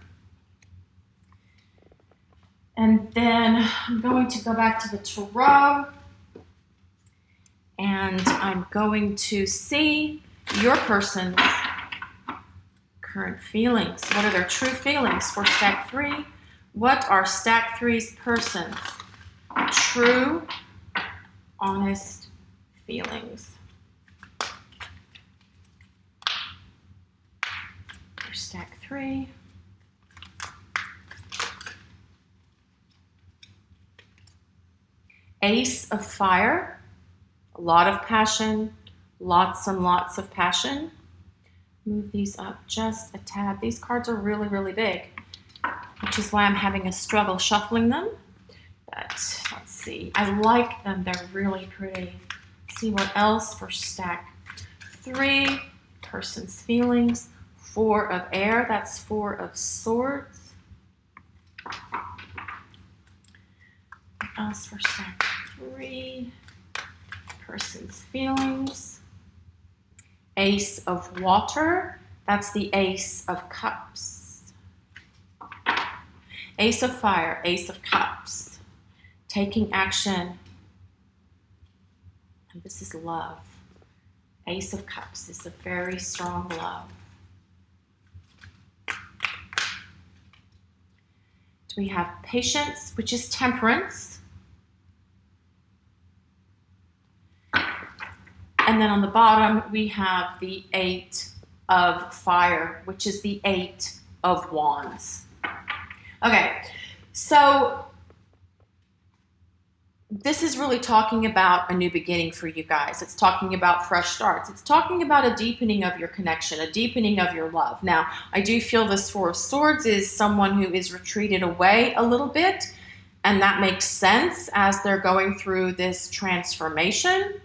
And then I'm going to go back to the tarot and I'm going to see your person's current feelings. What are their true feelings for stack 3? What are stack 3's person's true, honest feelings? For stack 3. Ace of Fire, a lot of passion, lots and lots of passion. Move these up just a tad. These cards are really, really big, which is why I'm having a struggle shuffling them. But let's see. I like them. They're really pretty. Let's see what else for stack 3. Person's feelings. 4 of air. That's 4 of swords. What else for stack 3? Person's feelings. Ace of water. That's the Ace of Cups. Ace of fire. Ace of Cups. Taking action. And this is love. Ace of Cups is a very strong love. We have patience, which is temperance. And then on the bottom, we have the 8 of fire, which is the 8 of wands. Okay, so this is really talking about a new beginning for you guys. It's talking about fresh starts. It's talking about a deepening of your connection, a deepening of your love. Now, I do feel this 4 of swords is someone who is retreated away a little bit, and that makes sense as they're going through this transformation.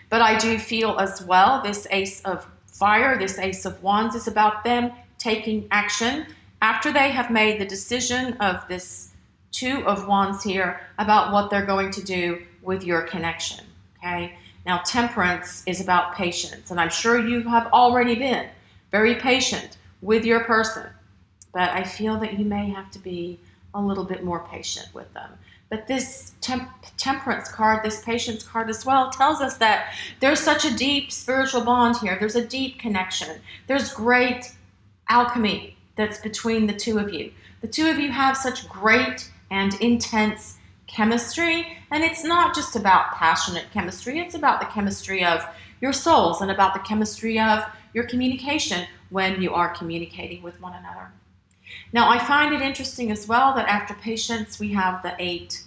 But I do feel as well this Ace of Fire, this Ace of Wands is about them taking action after they have made the decision of this 2 of Wands here about what they're going to do with your connection, okay? Now, temperance is about patience, and I'm sure you have already been very patient with your person, but I feel that you may have to be a little bit more patient with them. But this temperance card, this patience card as well, tells us that there's such a deep spiritual bond here. There's a deep connection. There's great alchemy that's between the two of you. The two of you have such great and intense chemistry, and it's not just about passionate chemistry. It's about the chemistry of your souls and about the chemistry of your communication when you are communicating with one another. Now, I find it interesting as well that after patience, we have the 8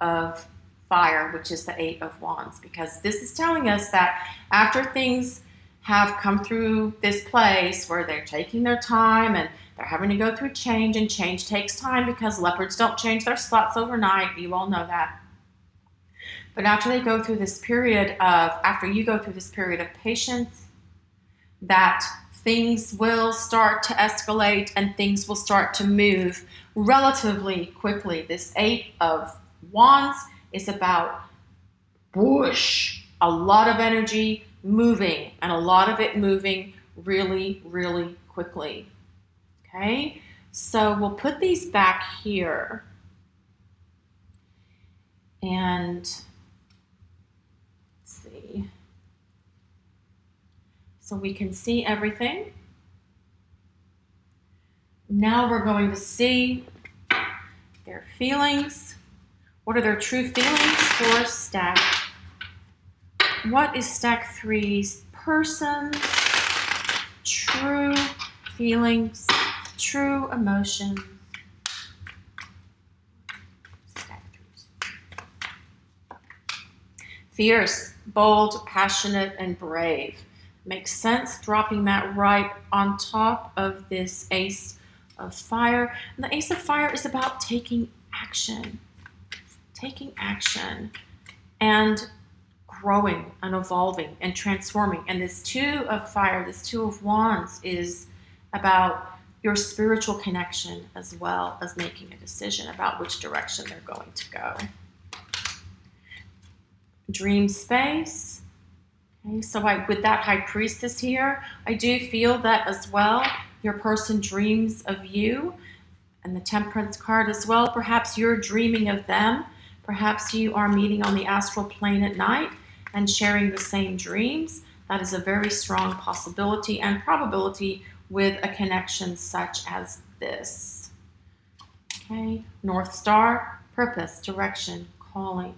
of fire, which is the 8 of wands, because this is telling us that after things have come through this place where they're taking their time and they're having to go through change, and change takes time because leopards don't change their spots overnight. You all know that. But after they go through this period of, after you go through this period of patience, that things will start to escalate and things will start to move relatively quickly. This 8 of wands is about whoosh, a lot of energy moving, and a lot of it moving really, really quickly. Okay, so we'll put these back here And let's see. So we can see everything. Now we're going to see their feelings. What are their true feelings for stack? What is stack 3's person's true feelings, true emotions? Stack 3's. Fierce, bold, passionate, and brave. Makes sense dropping that right on top of this Ace of Fire. And the Ace of Fire is about taking action and growing and evolving and transforming. And this Two of Fire, this Two of Wands, is about your spiritual connection as well as making a decision about which direction they're going to go. Dream space. Okay, so with that High Priestess here, I do feel that as well, your person dreams of you, and the Temperance card as well. Perhaps you're dreaming of them. Perhaps you are meeting on the astral plane at night and sharing the same dreams. That is a very strong possibility and probability with a connection such as this. Okay, North Star, purpose, direction, calling.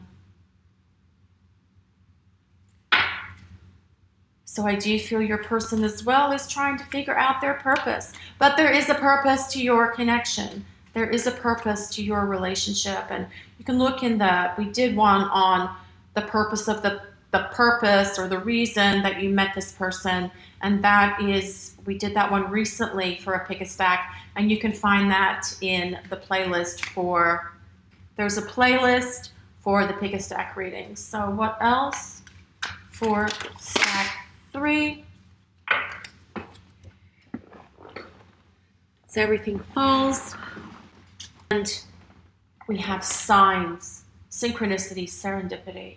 So I do feel your person as well is trying to figure out their purpose. But there is a purpose to your connection. There is a purpose to your relationship. And you can look in we did one on the purpose of the purpose or the reason that you met this person. And that is, we did that one recently for a pick a stack. And you can find that in the playlist there's a playlist for the pick a stack readings. So what else for stack 3? So everything falls. And we have signs, synchronicity, serendipity.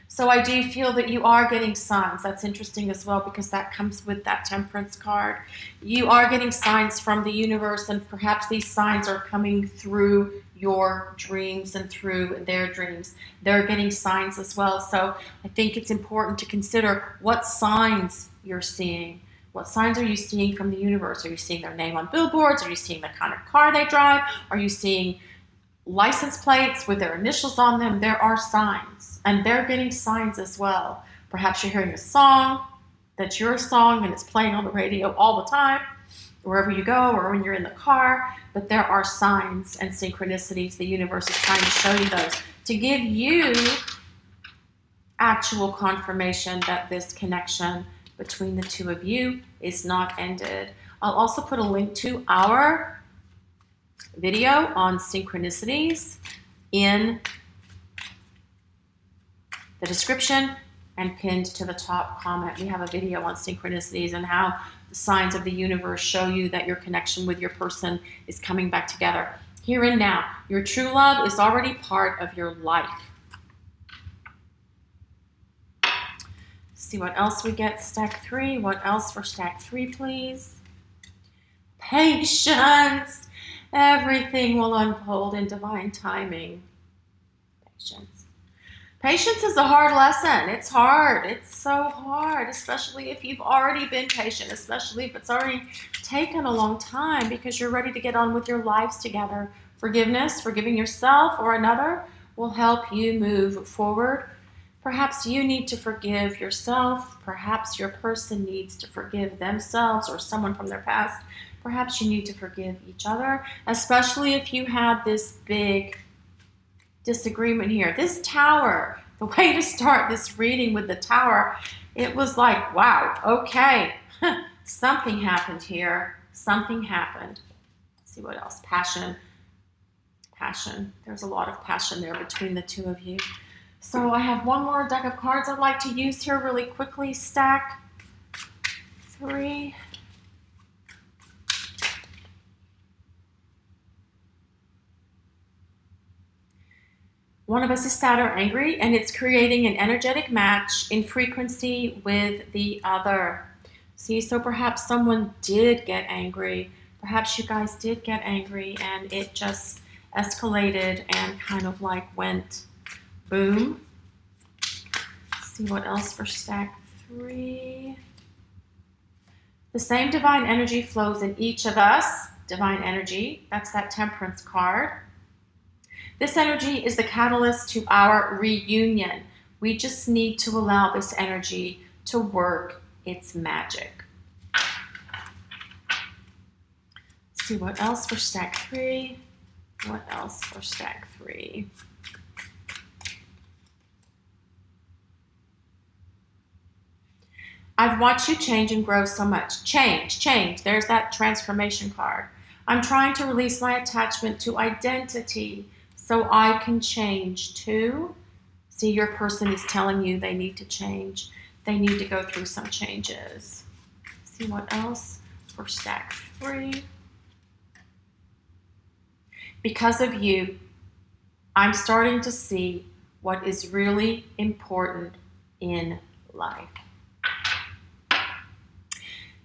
So I do feel that you are getting signs. That's interesting as well because that comes with that Temperance card. You are getting signs from the universe, and perhaps these signs are coming through your dreams and through their dreams. They're getting signs as well. So I think it's important to consider what signs you're seeing. What signs are you seeing from the universe? Are you seeing their name on billboards? Are you seeing the kind of car they drive? Are you seeing license plates with their initials on them? There are signs, and they're getting signs as well. Perhaps you're hearing a song that's your song and it's playing on the radio all the time, wherever you go or when you're in the car. But there are signs and synchronicities. The universe is trying to show you those to give you actual confirmation that this connection between the two of you is not ended. I'll also put a link to our video on synchronicities in the description and pinned to the top comment. We have a video on synchronicities and how the signs of the universe show you that your connection with your person is coming back together. Here and now, your true love is already part of your life. See what else we get, stack 3. What else for stack 3, please? Patience. Everything will unfold in divine timing. Patience. Patience is a hard lesson. It's hard. It's so hard, especially if you've already been patient, especially if it's already taken a long time because you're ready to get on with your lives together. Forgiveness, forgiving yourself or another will help you move forward. Perhaps you need to forgive yourself. Perhaps your person needs to forgive themselves or someone from their past. Perhaps you need to forgive each other, especially if you had this big disagreement here. This Tower, the way to start this reading with the Tower, it was like, wow, okay, something happened here. Something happened. Let's see what else. Passion. Passion. There's a lot of passion there between the two of you. So I have one more deck of cards I'd like to use here really quickly. Stack 3. One of us is sad or angry, and it's creating an energetic match in frequency with the other. See, so perhaps someone did get angry. Perhaps you guys did get angry, and it just escalated and kind of like went Boom. Let's see what else for stack 3. The same divine energy flows in each of us. Divine energy, that's that Temperance card. This energy is the catalyst to our reunion. We just need to allow this energy to work its magic. Let's see what else for stack 3. What else for stack 3? I've watched you change and grow so much. Change, change. There's that transformation card. I'm trying to release my attachment to identity so I can change too. See, your person is telling you they need to change. They need to go through some changes. See what else for stack 3. Because of you, I'm starting to see what is really important in life.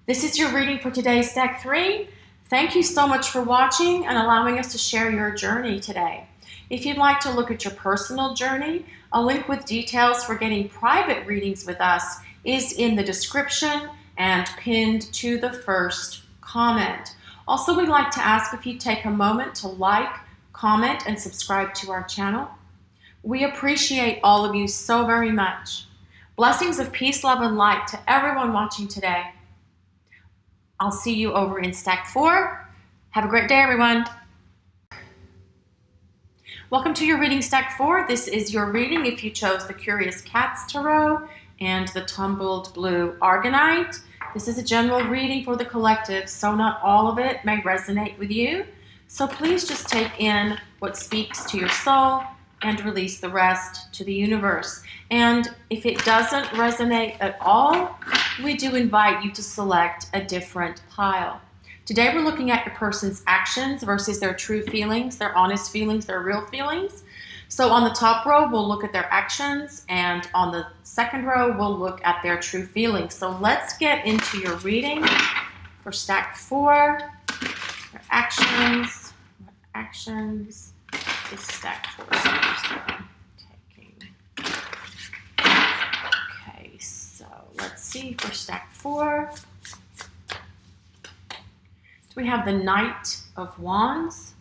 This is your reading for today's stack 3. Thank you so much for watching and allowing us to share your journey today. If you'd like to look at your personal journey, a link with details for getting private readings with us is in the description and pinned to the first comment. Also, we'd like to ask if you'd take a moment to like, comment, and subscribe to our channel. We appreciate all of you so very much. Blessings of peace, love, and light to everyone watching today. I'll see you over in stack 4. Have a great day, everyone. Welcome to your reading stack 4. This is your reading if you chose the Curious Cats Tarot and the Tumbled Blue Argonite. This is a general reading for the collective, so not all of it may resonate with you. So please just take in what speaks to your soul and release the rest to the universe. And if it doesn't resonate at all, we do invite you to select a different pile. Today we're looking at your person's actions versus their true feelings, their honest feelings, their real feelings. So on the top row, we'll look at their actions, and on the second row, we'll look at their true feelings. So let's get into your reading for stack 4. Their actions. What actions is stack 4? Okay, so let's see for stack 4. We have the Knight of Wands.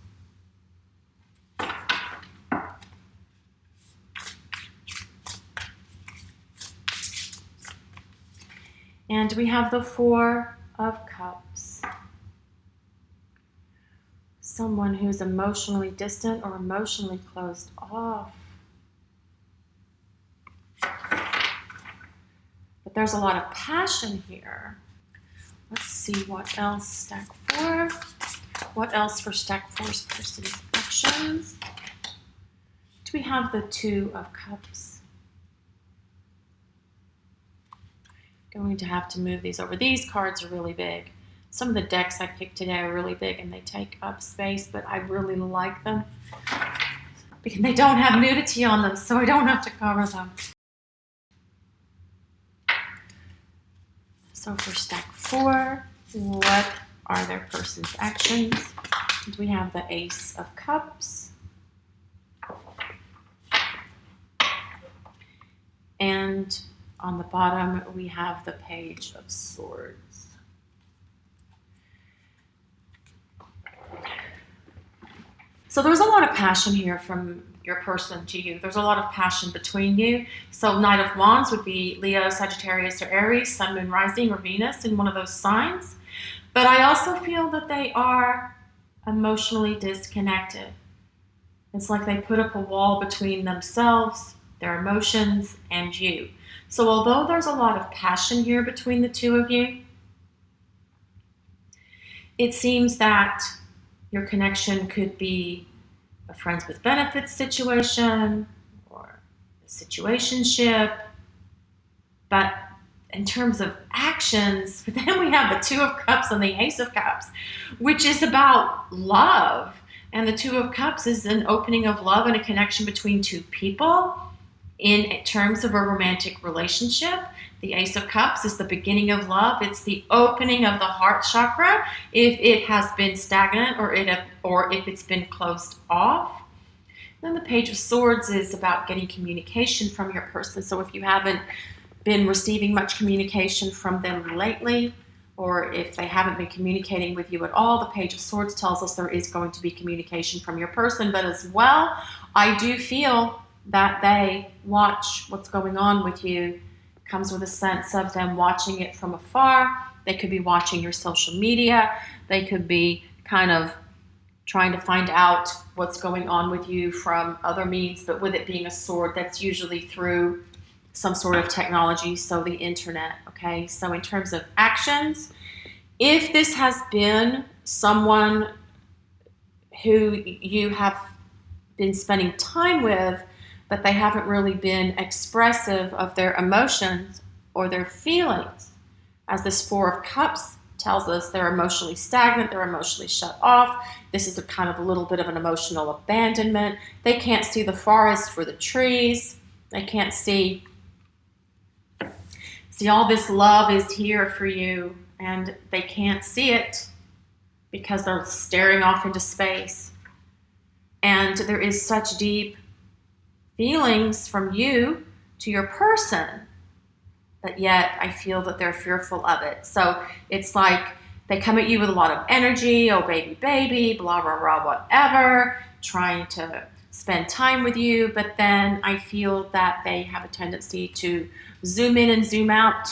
And we have the Four of Cups. Someone who's emotionally distant or emotionally closed off. But there's a lot of passion here. Let's see what else, stack 4. What else for stack 4's person's actions? Do we have the Two of Cups? Going to have to move these over. These cards are really big. Some of the decks I picked today are really big and they take up space, but I really like them because they don't have nudity on them, so I don't have to cover them. So for stack 4, what are their person's actions? We have the Ace of Cups. And on the bottom, we have the Page of Swords. So there's a lot of passion here from your person to you. There's a lot of passion between you. So Knight of Wands would be Leo, Sagittarius, or Aries, Sun, Moon, Rising, or Venus in one of those signs. But I also feel that they are emotionally disconnected. It's like they put up a wall between themselves, their emotions, and you. So although there's a lot of passion here between the two of you, it seems that your connection could be a friends with benefits situation or a situationship. But in terms of actions, then we have the Two of Cups and the Ace of Cups, which is about love. And the Two of Cups is an opening of love and a connection between two people in terms of a romantic relationship. The Ace of Cups is the beginning of love. It's the opening of the heart chakra if it has been stagnant or if it's been closed off. Then the Page of Swords is about getting communication from your person. So if you haven't been receiving much communication from them lately, or if they haven't been communicating with you at all, the Page of Swords tells us there is going to be communication from your person. But as well, I do feel that they watch what's going on with you. It comes with a sense of them watching it from afar. They could be watching your social media. They could be kind of trying to find out what's going on with you from other means. But with it being a sword, that's usually through some sort of technology, so the internet, okay? So in terms of actions, if this has been someone who you have been spending time with, but they haven't really been expressive of their emotions or their feelings, as this Four of Cups tells us, they're emotionally stagnant, they're emotionally shut off. This is a kind of a little bit of an emotional abandonment. They can't see the forest for the trees. They can't see all this love is here for you, and they can't see it because they're staring off into space. And there is such deep feelings from you to your person, but yet I feel that they're fearful of it. So it's like they come at you with a lot of energy, oh baby, baby, blah, blah, blah, whatever, trying to spend time with you, but then I feel that they have a tendency to zoom in and zoom out.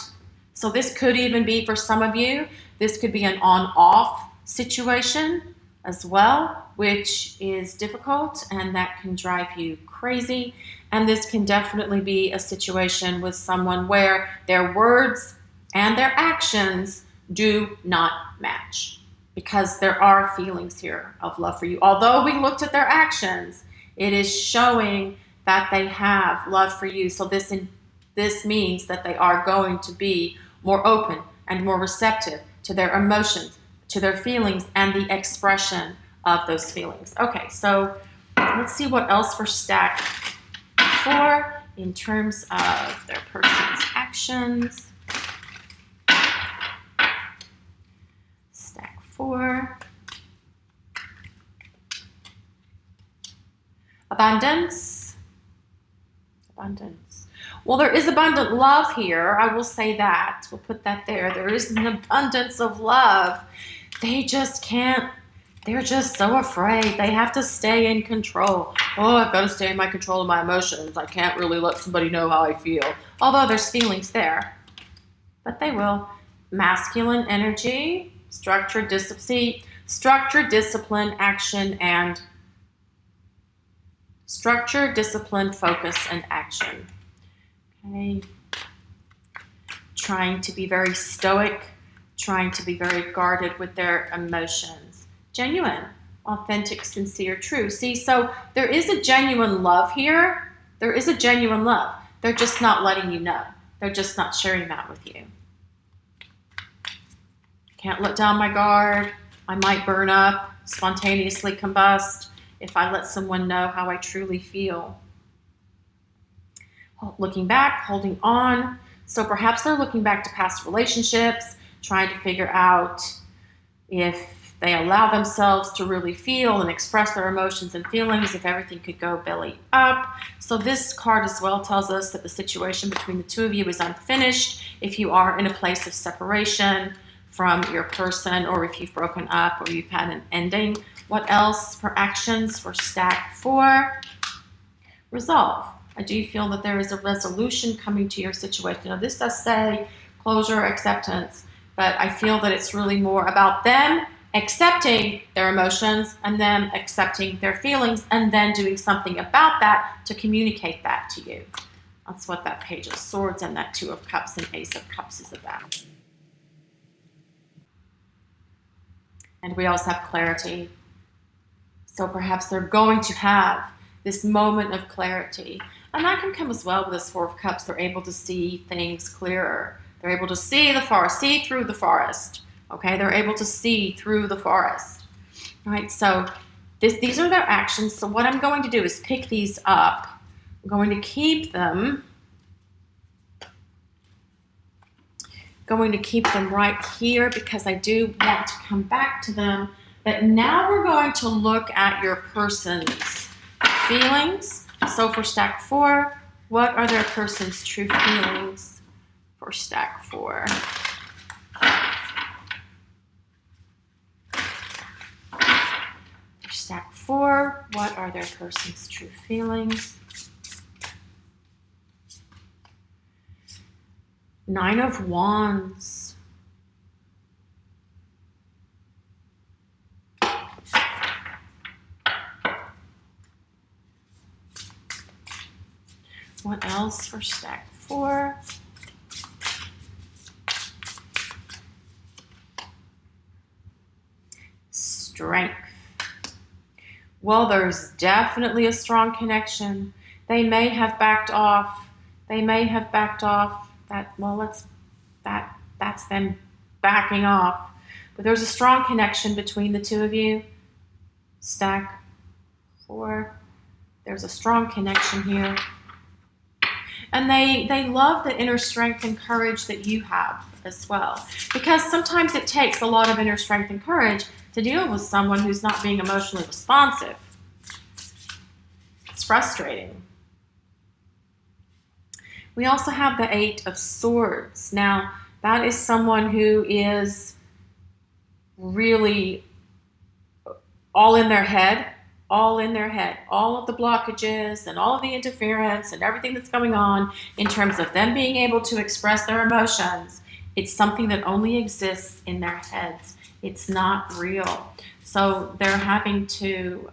So this could even be, for some of you, this could be an on-off situation as well, which is difficult and that can drive you crazy. And this can definitely be a situation with someone where their words and their actions do not match, because there are feelings here of love for you. Although we looked at their actions, it is showing that they have love for you. So this means that they are going to be more open and more receptive to their emotions, to their feelings, and the expression of those feelings. Okay, so let's see what else for stack 4 in terms of their person's actions. Stack 4. Abundance. Well, there is abundant love here. I will say that. We'll put that there. There is an abundance of love. They just can't. They're just so afraid. They have to stay in control. Oh, I've got to stay in my control of my emotions. I can't really let somebody know how I feel. Although there's feelings there. But they will. Masculine energy, structure, discipline, action, and structure, discipline, focus, and action. Okay. Trying to be very stoic, trying to be very guarded with their emotions. Genuine, authentic, sincere, true. See, so there is a genuine love here. There is a genuine love. They're just not letting you know. They're just not sharing that with you. Can't let down my guard. I might burn up, spontaneously combust if I let someone know how I truly feel. Looking back, holding on. So perhaps they're looking back to past relationships, trying to figure out if they allow themselves to really feel and express their emotions and feelings, if everything could go belly up. So this card as well tells us that the situation between the two of you is unfinished. If you are in a place of separation from your person, or if you've broken up or you've had an ending. What else for actions for stack 4? Resolve. I do feel that there is a resolution coming to your situation. Now, this does say closure, acceptance, but I feel that it's really more about them accepting their emotions and them accepting their feelings and then doing something about that to communicate that to you. That's what that Page of Swords and that Two of Cups and Ace of Cups is about. And we also have clarity. So perhaps they're going to have this moment of clarity. And that can come as well with this Four of Cups. They're able to see things clearer. They're able to see the forest, see through the forest. Okay, they're able to see through the forest. All right, so these are their actions. So what I'm going to do is pick these up. I'm going to keep them. Right here because I do want to come back to them. But now we're going to look at your person's feelings. So for stack 4, what are their person's true feelings for stack 4? For stack 4, what are their person's true feelings? 9 of Wands. What else for stack 4? Strength. Well, there's definitely a strong connection. They may have backed off. They may have backed off. That's them backing off. But there's a strong connection between the two of you. Stack 4. There's a strong connection here. And they love the inner strength and courage that you have as well. Because sometimes it takes a lot of inner strength and courage to deal with someone who's not being emotionally responsive. It's frustrating. We also have the 8 of Swords. Now, that is someone who is really all in their head. All in their head, all of the blockages and all of the interference and everything that's going on in terms of them being able to express their emotions. It's something that only exists in their heads. It's not real. So they're having to,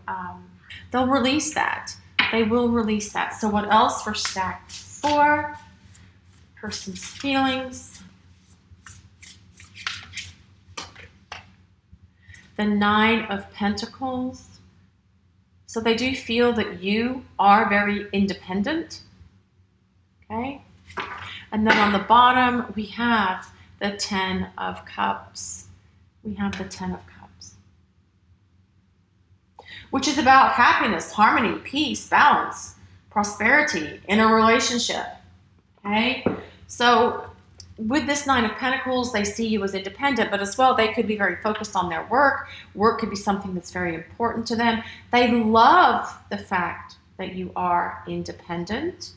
they'll release that. They will release that. So what else for stack 4? Person's feelings. The 9 of Pentacles. So they do feel that you are very independent, okay? And then on the bottom, we have the 10 of Cups. We have the 10 of Cups, which is about happiness, harmony, peace, balance, prosperity in a relationship, okay? So with this 9 of Pentacles, they see you as independent, but as well, they could be very focused on their work. Work could be something that's very important to them. They love the fact that you are independent.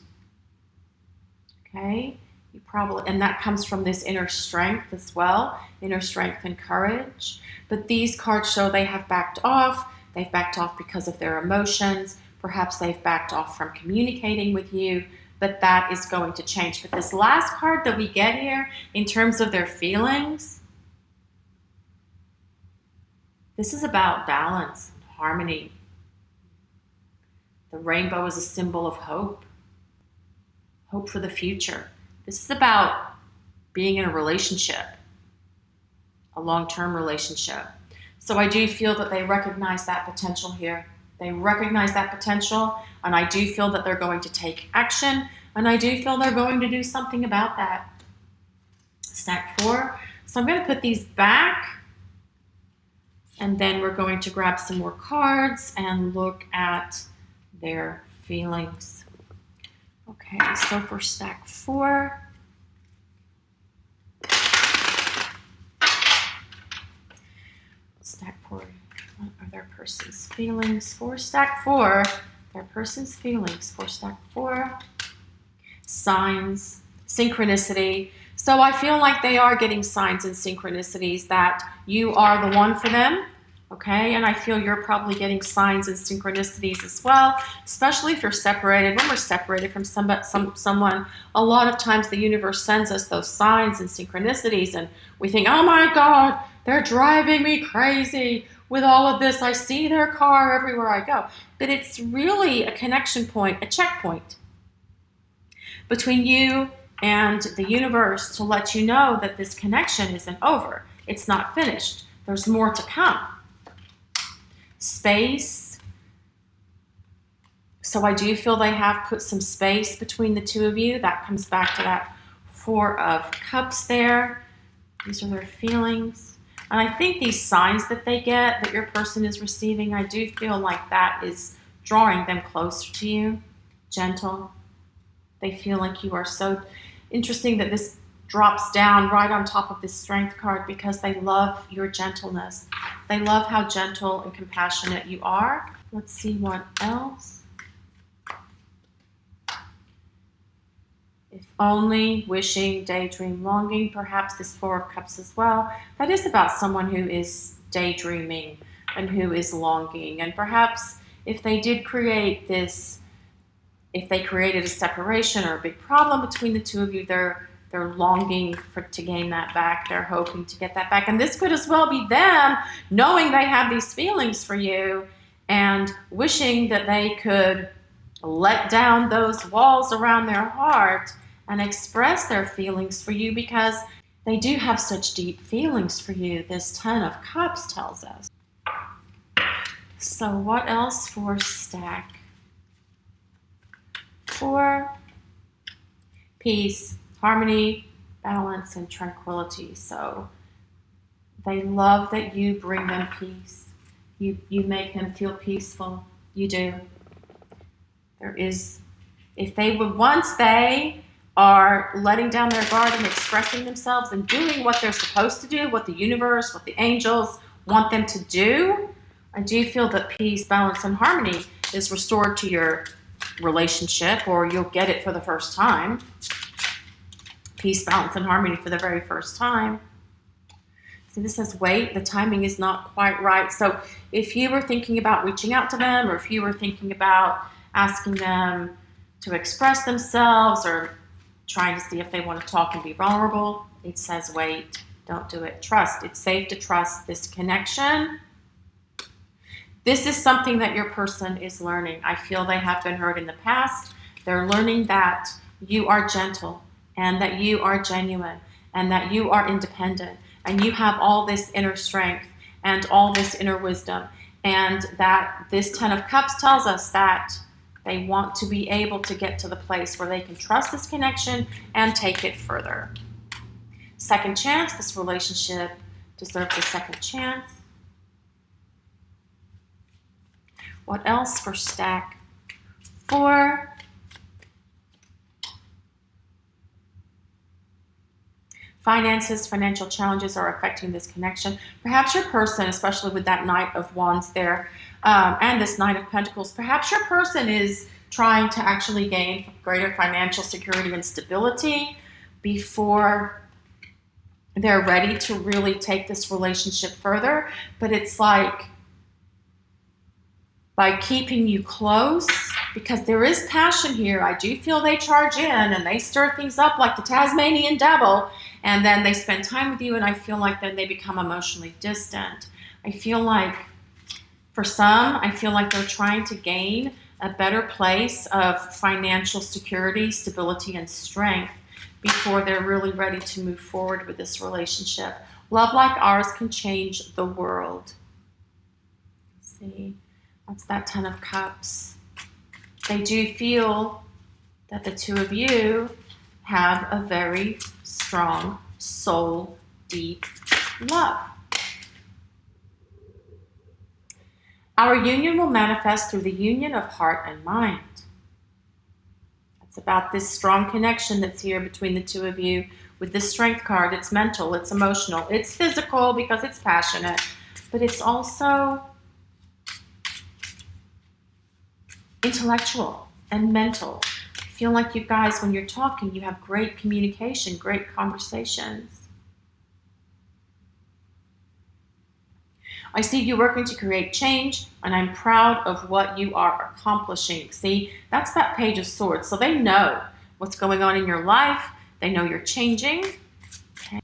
Okay? You probably, and that comes from this inner strength as well, inner strength and courage. But these cards show they have backed off. They've backed off because of their emotions. Perhaps they've backed off from communicating with you. But that is going to change. But this last card that we get here, in terms of their feelings, this is about balance and harmony. The rainbow is a symbol of hope. Hope for the future. This is about being in a relationship, a long-term relationship. So I do feel that they recognize that potential here. They recognize that potential, and I do feel that they're going to take action, and I do feel they're going to do something about that. Stack 4. So I'm going to put these back, and then we're going to grab some more cards and look at their feelings. Okay, so for stack 4, stack 4. What are their person's feelings for stack 4? Their person's feelings for stack 4. Signs, synchronicity. So I feel like they are getting signs and synchronicities that you are the one for them. Okay, and I feel you're probably getting signs and synchronicities as well, especially if you're separated. When we're separated from someone, a lot of times the universe sends us those signs and synchronicities, and we think, oh my God, they're driving me crazy with all of this. I see their car everywhere I go. But it's really a connection point, a checkpoint between you and the universe to let you know that this connection isn't over. It's not finished. There's more to come. Space. So I do feel they have put some space between the two of you. That comes back to that 4 of Cups there. These are their feelings. And I think these signs that they get, that your person is receiving, I do feel like that is drawing them closer to you. Gentle. They feel like you are so interesting that this drops down right on top of this Strength card because they love your gentleness. They love how gentle and compassionate you are. Let's see what else. If only, wishing, daydream, longing, perhaps this Four of Cups as well. That is about someone who is daydreaming and who is longing. And perhaps if they did create this, if they created a separation or a big problem between the two of you, they're longing to gain that back. They're hoping to get that back. And this could as well be them knowing they have these feelings for you and wishing that they could let down those walls around their heart and express their feelings for you, because they do have such deep feelings for you, this Ten of Cups tells us. So what else for stack? For peace, harmony, balance, and tranquility. So they love that you bring them peace. You make them feel peaceful. You do. There is, if they would, once they are letting down their guard and expressing themselves and doing what they're supposed to do, what the universe, what the angels want them to do, I do feel that peace, balance, and harmony is restored to your relationship, or you'll get it for the first time. Peace, balance, and harmony for the very first time. See, this says, wait, the timing is not quite right. So if you were thinking about reaching out to them, or if you were thinking about asking them to express themselves, or trying to see if they want to talk and be vulnerable, it says, wait, don't do it. Trust. It's safe to trust this connection. This is something that your person is learning. I feel they have been hurt in the past. They're learning that you are gentle, and that you are genuine, and that you are independent, and you have all this inner strength and all this inner wisdom, and that this Ten of Cups tells us that they want to be able to get to the place where they can trust this connection and take it further. Second chance. This relationship deserves a second chance. What else for stack? For finances, financial challenges are affecting this connection. Perhaps your person, especially with that Knight of Wands there, and this Knight of Pentacles, perhaps your person is trying to actually gain greater financial security and stability before they're ready to really take this relationship further. But it's like, by keeping you close, because there is passion here, I do feel they charge in and they stir things up like the Tasmanian devil, and then they spend time with you, and I feel like then they become emotionally distant. I feel like, for some, I feel like they're trying to gain a better place of financial security, stability, and strength before they're really ready to move forward with this relationship. Love like ours can change the world. See, that's that Ten of Cups. They do feel that the two of you have a very strong, soul, deep love. Our union will manifest through the union of heart and mind. It's about this strong connection that's here between the two of you. With this Strength card, it's mental, it's emotional, it's physical because it's passionate, but it's also intellectual and mental. I feel like you guys, when you're talking, you have great communication, great conversations. I see you working to create change, and I'm proud of what you are accomplishing. See, that's that Page of Swords. So they know what's going on in your life. They know you're changing. Okay.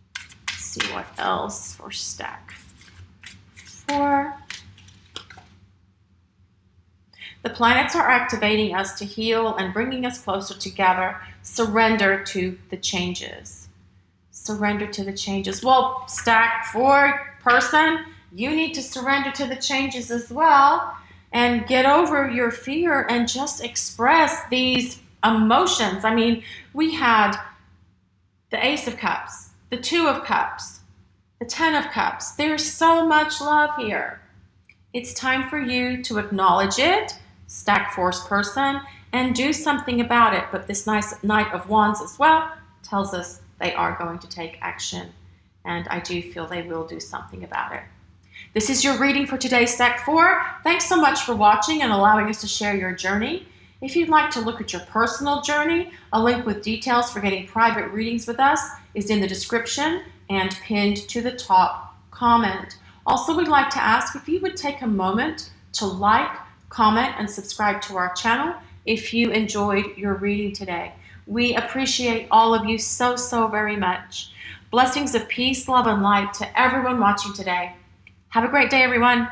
Let's see what else for stack 4. The planets are activating us to heal and bringing us closer together. Surrender to the changes. Surrender to the changes. Well, stack 4 person, you need to surrender to the changes as well and get over your fear and just express these emotions. I mean, we had the Ace of Cups, the Two of Cups, the Ten of Cups. There's so much love here. It's time for you to acknowledge it, stack 4's person, and do something about it. But this nice Knight of Wands as well tells us they are going to take action. And I do feel they will do something about it. This is your reading for today, stack 4. Thanks so much for watching and allowing us to share your journey. If you'd like to look at your personal journey, a link with details for getting private readings with us is in the description and pinned to the top comment. Also, we'd like to ask if you would take a moment to like, comment, and subscribe to our channel if you enjoyed your reading today. We appreciate all of you so, so very much. Blessings of peace, love, and light to everyone watching today. Have a great day, everyone.